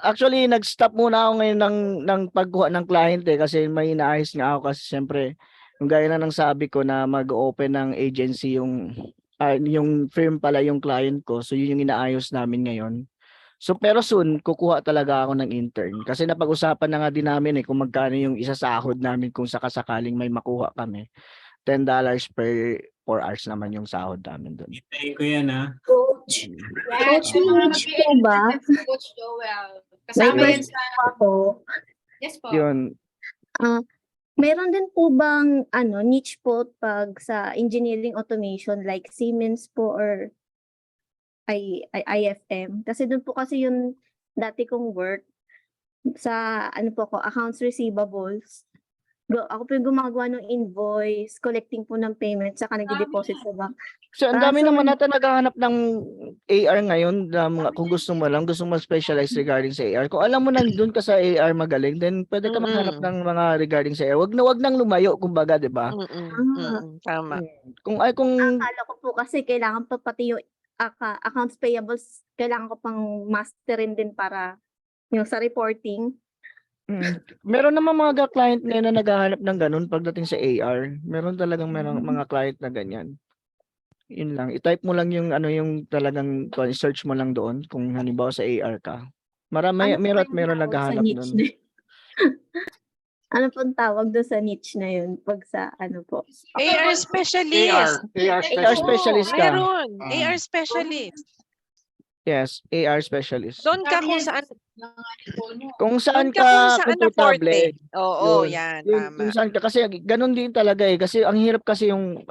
Actually nag-stop muna ako ngayon ng pagkuha ng client kasi may inaayos nga ako kasi syempre yung gaya na ng sabi ko na mag-open ng agency yung firm pala yung client ko, so yun yung inaayos namin ngayon. So pero soon kukuha talaga ako ng intern kasi napag-usapan na nga din namin kung magkano yung isasahod namin kung sakasakaling may makuha kami. $10 per 4 hours naman yung sahod namin doon. Hintayin ko yan ha. Coach, Coach, yung mga niche po ba? mag-i-intern si Coach Joel. May Kasama yan question sa... po ako. Yes po. Yun. Meron din po bang niche po pag sa engineering automation like Siemens po or IFM? Kasi doon po kasi yung dati kong work sa po ako, accounts receivables. Ako po yung gumagawa ng invoice, collecting po ng payment, saka nag-deposit sa bank. So ang dami So, naman natin naghahanap ng AR ngayon na kung gusto mo specialize regarding sa AR. Kung alam mo nandun ka sa AR magaling, then pwede ka maghanap ng mga regarding sa AR. Wag nang lumayo kumbaga, 'di ba? Tama. Kung akala ko po kasi kailangan pa pati yung accounts payables, kailangan ko pang masterin din para yung sa reporting. meron naman mga client ngayon na naghahanap ng ganun pagdating sa AR. Meron talagang mga client na ganyan. Yun lang. I-type mo lang yung yung talagang search mo lang doon kung halimbawa sa AR ka. Meron naghahanap doon. Ano pong tawag doon sa niche na yun pag sa po? AR specialist. AR specialist ka. Meron. AR specialist. Yes, AR specialist. Doon ka kung saan Kung saan doon ka kung ka saan na komportable. forte. Oo, Yun. yan. Kung Tama. saan ka kasi ganun din talaga kasi ang hirap kasi yung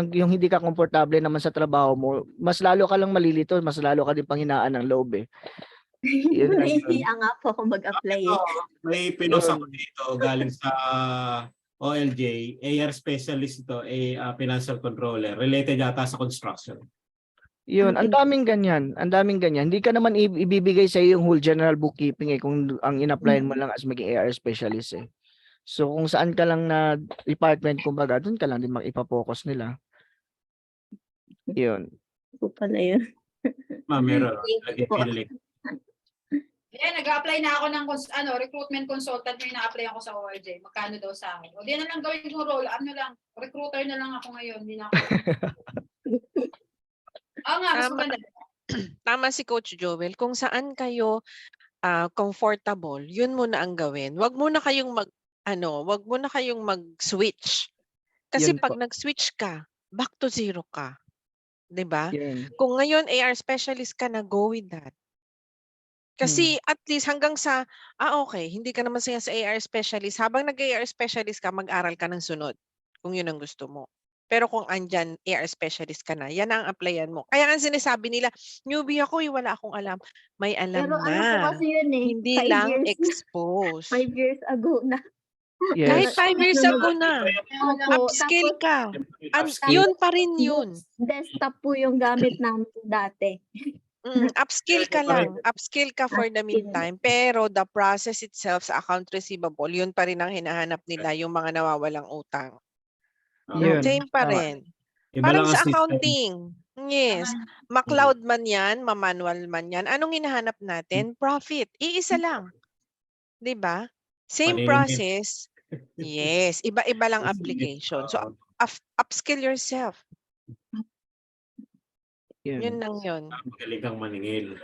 hindi ka komportable naman sa trabaho mo, mas lalo ka lang malilito, mas lalo ka din panghinaan ng loob Yun lang yun. Nahihiya nga po ako mag-apply May pinost ako dito galing sa OLJ, AR specialist ito, financial controller, related yata sa construction. Yun, ang daming ganyan. Hindi ka naman ibibigay sa iyo yung whole general bookkeeping kung ang in-applyan mo lang as maging AR specialist So kung saan ka lang na department kumbaga, doon ka lang din ipa-focus nila. Yun. Po pala yun. Meron. Lagi pinili. Nag-apply na ako ng recruitment consultant, may na-apply ako sa ORJ. Magkano daw sa akin? O di na lang gawin yung role. Recruiter na lang ako ngayon. Hindi na ako. Mas maganda. Tama si Coach Joel. Kung saan kayo comfortable, yun muna ang gawin. Wag muna kayong mag-switch. Kasi Yun pag po. nag-switch ka, back to zero ka. 'Di ba? Yun. Kung ngayon AR specialist ka na, go with that. Kasi at least hanggang sa okay, hindi ka naman sa AR specialist. Habang nag-AR specialist ka, mag-aral ka ng sunod kung yun ang gusto mo. Pero kung andyan, AR specialist ka na, yan ang applyan mo. Kaya ang sinasabi nila, newbie ako, wala akong alam. May alam Pero na. po kasi yun Hindi 5 lang years expose. 5 years ago na. Kahit Yes. 5 years ago na. Opo, Upskill tapos ka. Yun pa rin yun. desktop po yung gamit namin dati. Upskill ka lang. Upskill ka for the Upskill. meantime. Pero the process itself sa account receivable, yun pa rin ang hinahanap nila, yung mga nawawalang utang. Yun. Same pa Tama. rin. Iba Parang lang ang sa system. accounting. Yes. Ma-cloud man yan, ma-manual man yan. Anong hinahanap natin? Profit. Iisa lang. 'Di ba? Same Paninit. process. Yes. Iba-iba lang application. So, upskill yourself. Yun Yun. lang yun. Magaling kang maningil.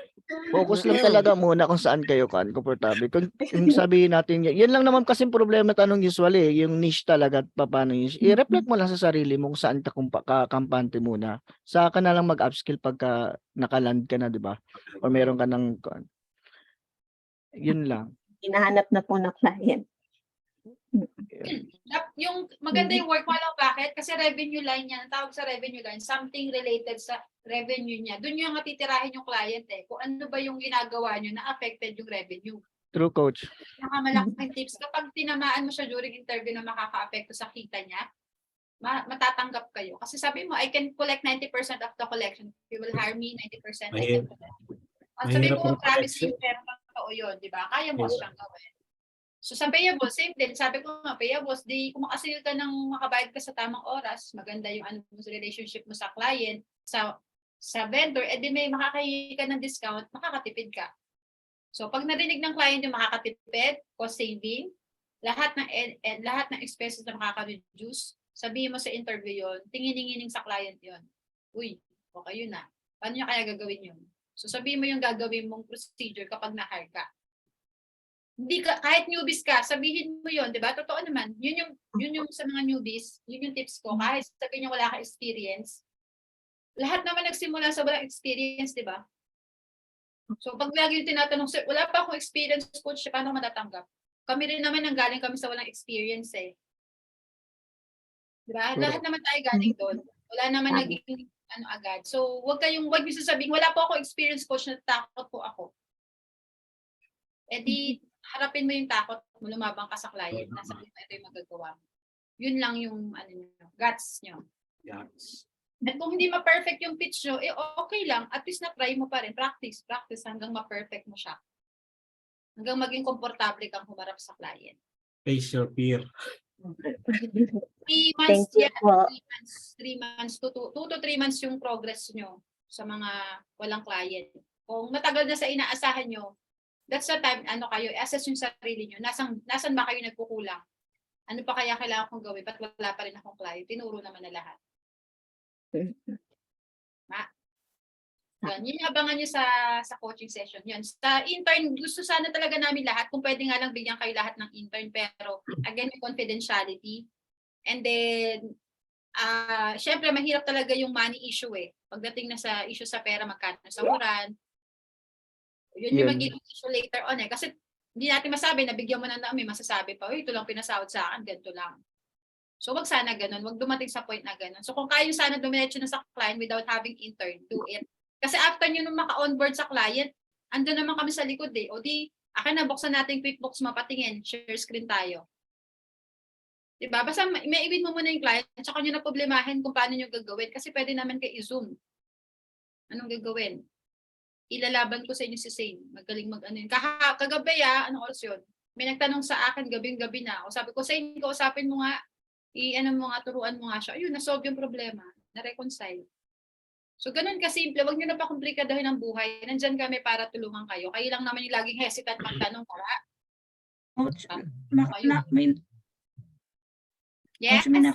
Focus lang talaga muna kung saan kayo komportable. Kung sabihin natin, yan lang naman kasing problema tanong usually, yung niche talaga at paano niche. I-reflect mo lang sa sarili mo kung saan ka kampante muna. Saka na lang mag-upskill pagka nakaland ka na, di ba? O meron ka ng, yun lang. Hinahanap na po ng client. Yung maganda yung work mo, alam bakit? Kasi revenue line yan, ang tawag sa revenue line, something related sa revenue niya. Doon yung natitirahin yung client eh. Kung ano ba yung ginagawa nyo na affected yung revenue. True, coach. Nakamalaking tips, kapag tinamaan mo siya during interview na makaka-apekto sa kita niya, matatanggap kayo. Kasi sabi mo, I can collect 90% of the collection. You will hire me 90%. I can collect. Sabi Mahirap mo, ang promise collection. you, pero totoo yun, di ba? Kaya mo siyang gawin. So sa payables, same din. Sabi ko nga, payables, di kung makasil ka ng makabayad ka sa tamang oras, maganda yung ano relationship mo sa client, sa vendor, edi may makakahingi ka ng discount, makakatipid ka. So pag narinig ng client yung makakatipid, cost saving, lahat ng expenses na makaka-reduce, sabihin mo sa interview yon, tingin-tingining sa client yon. Uy, okay yun na. Paano niya kaya gagawin yun? So sabihin mo yung gagawin mong procedure kapag na-hire ka. Hindi ka, kahit newbies ka, sabihin mo yon, di ba? Totoo naman. Yun yung sa mga newbies, yun yung tips ko. Kahit sabihin niyo wala ka experience, lahat naman nagsimula sa walang experience, di ba? So pag lagi yung tinatanong, sir, wala pa akong experience, coach, paano matatanggap? Kami rin naman galing kami sa walang experience eh. Di ba? Lahat naman tayo galing doon. Wala naman naging agad. So wag niyo sasabihin, wala po ako experience, coach, natatakot po ako. Eh di, harapin mo yung takot mo, lumabang ka sa client, nasa ito yung magagawa mo. Yun lang yung guts nyo. Yes. At kung hindi ma-perfect yung pitch nyo, okay lang. At least na-try mo pa rin. Practice hanggang ma-perfect mo siya. Hanggang maging komportable kang humarap sa client. Face your fear. 3 months Thank you yan. po. 3 months, 2 to 3 months yung progress nyo sa mga walang client. Kung matagal na sa inaasahan nyo, that's the time, kayo, assess yung sarili nyo. Nasan ba kayo nagkukulang? Ano pa kaya kailangan kong gawin? Ba't wala pa rin akong client? Tinuro naman na lahat. Yan, yun yung abangan nyo sa coaching session. Yan. Sa intern, gusto sana talaga namin lahat. Kung pwede nga lang bigyan kayo lahat ng intern. Pero again, may confidentiality. And then, syempre, mahirap talaga yung money issue eh. Pagdating na sa issue sa pera, magkano sa uran. Yun yung magiging issue later on eh. Kasi hindi natin masabi, nabigyan mo na may masasabi pa, ito lang pinasahod sa akin, ganito lang. So wag sana ganun, wag dumating sa point na ganun. So kung kaya sana dumiretso na sa client without having intern, do it. Kasi after nyo nung maka-onboard sa client, ando naman kami sa likod eh. O di, akin na, buksan natin QuickBooks, mapatingin, share screen tayo. Diba? Basta may-ibig mo muna yung client, tsaka nyo na problemahin kung paano nyo gagawin. Kasi pwede naman kayo i-zoom. Anong gagawin? Ilalaban ko sa inyo si Sane. Magaling yun. Kagabi anong oras yun? May nagtanong sa akin, gabing-gabi na. O sabi ko, Sane, kausapin mo nga, turuan mo nga siya. Ayun, nasolve yung problema. Na-reconcile. So, ganun kasimple. Huwag nyo na pa komplikadahin ang buhay. Nandyan kami para tulungan kayo. Kayo lang naman yung laging hesitant magtanong. Coach, Yes? Coach,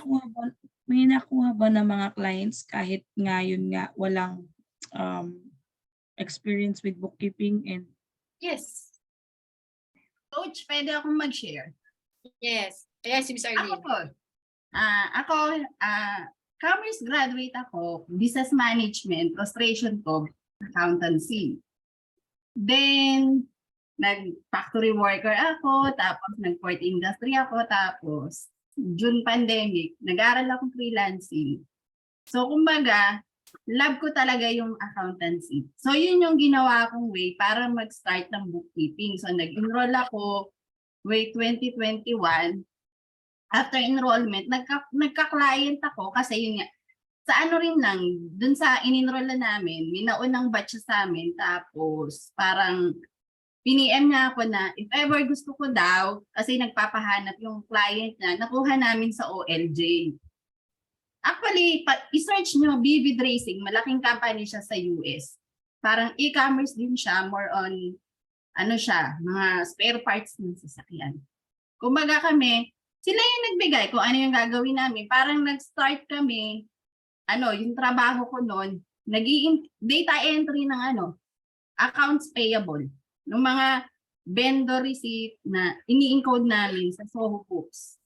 may nakuha ba ng mga clients kahit ngayon nga walang experience with bookkeeping and Yes. Coach, pwede akong mag-share. Yes. Yes, si Miss Arlene. Ako po. Commerce graduate ako, business management, frustration ko, accountancy. Then, nag-factory worker ako, tapos nag-port industry ako, tapos June pandemic, nag-aral akong freelancing. So, kumbaga, love ko talaga yung accountancy. So, yun yung ginawa kong way para mag-start ng bookkeeping. So, nag-enroll ako way 2021. After enrollment, nagka-client ako kasi yun nga, sa ano rin lang, dun sa in-enroll na namin, may naunang batch siya sa amin, tapos parang piniem niya ako na if ever gusto ko daw, kasi nagpapahanap yung client niya, nakuha namin sa OLJ. Actually, i-search nyo, Vivid Racing, malaking company siya sa US. Parang e-commerce din siya, more on, ano siya, mga spare parts ng sasakyan. Kumbaga kami, sila yung nagbigay kung ano yung gagawin namin. Parang nag-start kami, yung trabaho ko noon, data entry ng accounts payable, ng mga vendor receipt na ini-encode namin sa Soho Books.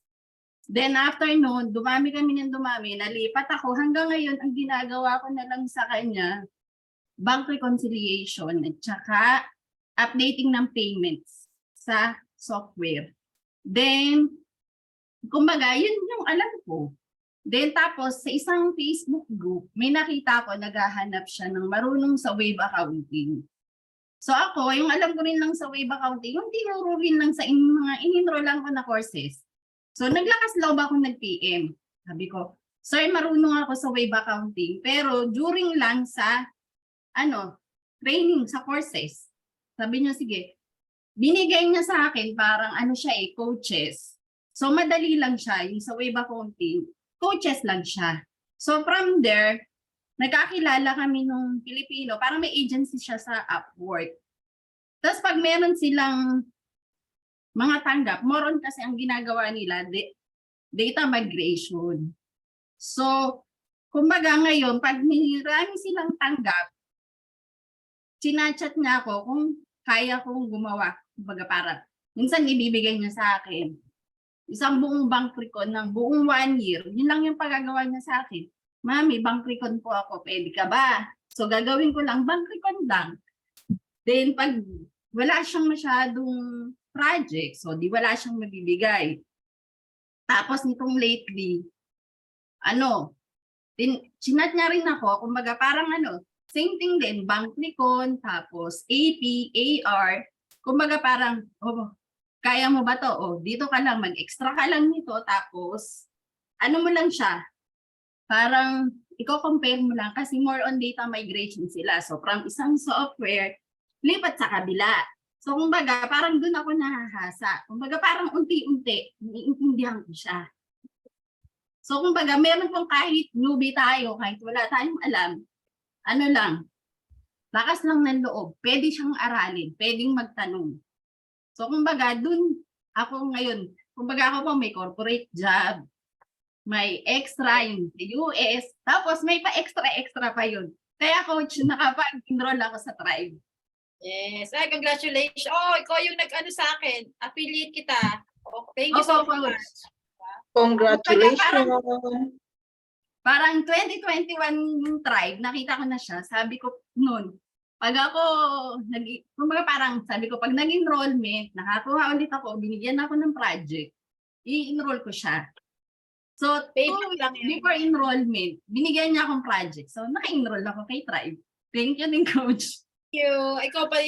Then after noon, dumami kami ng dumami, nalipat ako. Hanggang ngayon, ang ginagawa ko na lang sa kanya, bank reconciliation at saka updating ng payments sa software. Then, kumbaga, yun yung alam ko. Then tapos, sa isang Facebook group, may nakita ko, naghahanap siya ng marunong sa wave accounting. So ako, yung alam ko rin lang sa wave accounting, yung tinuro rin lang sa mga in-enrollan ko na courses. So naglakas loob ako nag-PM. Sabi ko, sir, marunong ako sa wave accounting, pero during lang sa training sa courses. Sabi niya, sige. Binigay niya sa akin parang coaches. So madali lang siya, yung sa wave accounting, coaches lang siya. So from there, nagkakilala kami nung Pilipino, parang may agency siya sa Upwork. Tapos pag meron silang mga tanggap, more on kasi ang ginagawa nila, data migration. So, kumbaga ngayon, pag marami silang tanggap, sinachat niya ako kung kaya kong gumawa. Kumbaga para, minsan ibibigay niya sa akin, isang buong bank recon ng buong 1 year, yun lang yung pagagawa niya sa akin. Mami, bank recon po ako, pwede ka ba? So gagawin ko lang, bank recon lang. Then pag wala siyang masyadong project, so di wala siyang mabibigay. Tapos nitong lately, sinat niya rin ako, kumbaga parang same thing din, bank recon, tapos AP, AR, kumbaga parang, kaya mo ba to? Dito ka lang, mag-extra ka lang nito, tapos, mo lang siya, parang, i-compare mo lang, kasi more on data migration sila. So, from isang software, lipat sa kabila. So, kumbaga, parang dun ako nahahasa. Kumbaga, parang unti-unti, naiintindihan ko siya. So, kumbaga, meron pong kahit newbie tayo, kahit wala tayong alam, lakas lang ng loob, pwede siyang aralin, pwedeng magtanong. So, kumbaga, dun ako ngayon, kumbaga ako po may corporate job, may extra yung US, tapos may pa extra pa yun. Kaya coach, nakapag-enroll ako sa tribe. Yes. Ay, congratulations. Oh, ikaw yung nag-ano sa akin. Affiliate kita. Oh, thank you so much. Congratulations. Parang 2021 yung tribe, nakita ko na siya. Sabi ko noon, pag ako, kumbaga parang sabi ko, pag nag-enrollment, nakakuha ulit ako, binigyan ako ng project, i-enroll ko siya. So, before enrollment, binigyan niya akong project. So, naka-enroll ako kay tribe. Thank you din, coach. Thank you. Ikaw pa,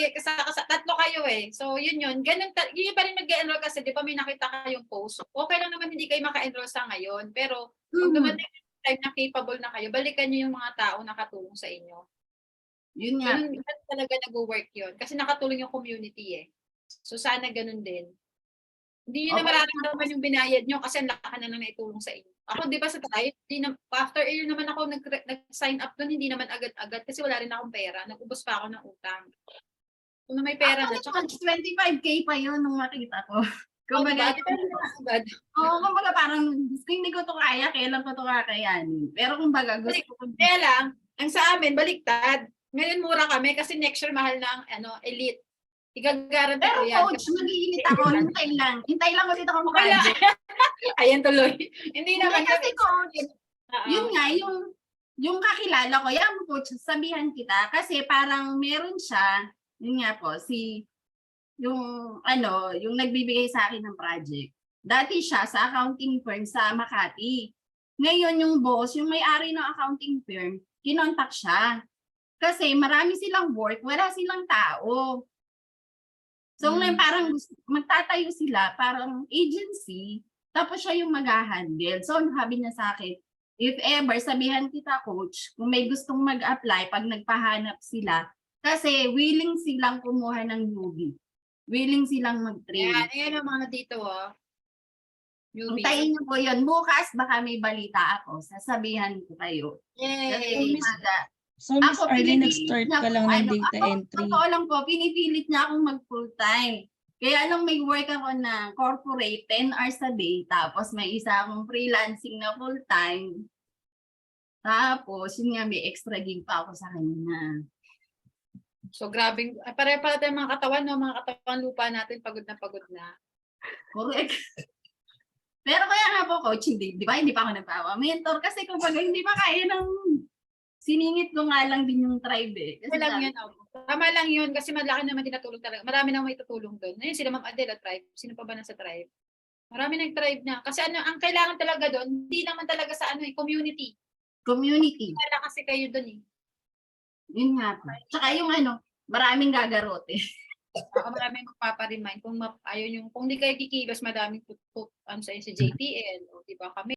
tatlo kayo eh. So, yun. Ganun, yun pa rin nag-enroll kasi, di ba may nakita kayong post. Okay lang naman hindi kayo maka-enroll sa ngayon. Pero, kung dumating yung time na capable na kayo, balikan niyo yung mga tao na nakatulong sa inyo. Yun nga. Ganun talaga nag-work yun. Kasi nakatulong yung community eh. So, sana ganun din. Hindi nyo na mararamdaman yung binayad nyo kasi ang laki na naitulong sa inyo. Ako, di ba sa Thai, after a year naman ako nag-sign up doon, hindi naman agad-agad kasi wala rin akong pera. Nag-ubos pa ako ng utang. Kung may pera na. Tsaka 25K pa yun nung makita ko. Kumbaga, kumbaga parang, hindi ko to kaya, kailan ko to kakayanin. Pero kumbaga, gusto ko. Kaya lang, ang sa amin, baliktad. Ngayon mura kami kasi next year mahal ng elite. Igagaran pero yan. Coach, mag-iinit ako. Hintay lang ulit ako mag-project. Ayan tuloy. Hindi naman. Kasi coach, yun nga, yung kakilala ko, yan coach, sabihan kita. Kasi parang meron siya, yun nga po, yung nagbibigay sa akin ng project. Dati siya sa accounting firm sa Makati. Ngayon yung boss, yung may-ari ng accounting firm, kinontak siya. Kasi marami silang work, wala silang tao. So, parang magtatayo sila, parang agency, tapos siya yung mag-handle. So, sabi niya sa akin, if ever, sabihan kita, coach, kung may gustong mag-apply, pag nagpahanap sila, kasi willing silang kumuha ng newbie. Willing silang mag-train. Ayan ang mga dito, newbie. Hintayin niyo po yun. Bukas, baka may balita ako. Sasabihan ko kayo. Yay! So, Miss Ako, Arlene, pinipilit nag-start niya ka lang ako, ng data entry. Totoo lang po, pinipilit niya akong mag-full-time. Kaya nung may work ako na corporate, 10 hours a day, tapos may isa akong freelancing na full-time. Tapos, yun nga, may extra gig pa ako sa kanya. So, grabe. Pare-pare tayong mga katawan, no? Mga katawan lupa natin, pagod na pagod na. Correct. Pero kaya nga po, coach, hindi pa ako nagpawa-mentor kasi kumbaga hindi pa kaya ng siningit ko nga lang din yung tribe eh. Kasi Tama lang yun kasi malaki naman tinatulong talaga. Marami nang may tutulong doon. Ngayon sila Ma'am Adela tribe. Sino pa ba nasa tribe? Marami nang tribe na. Kasi ang kailangan talaga doon, hindi naman talaga sa community. Community. Wala kasi kayo doon eh. Yun nga po. Tsaka yung maraming gagarote. Maraming magpaparemind. Kung ayaw yung, kung di kayo kikilos, madaming sa JTL. O diba kami.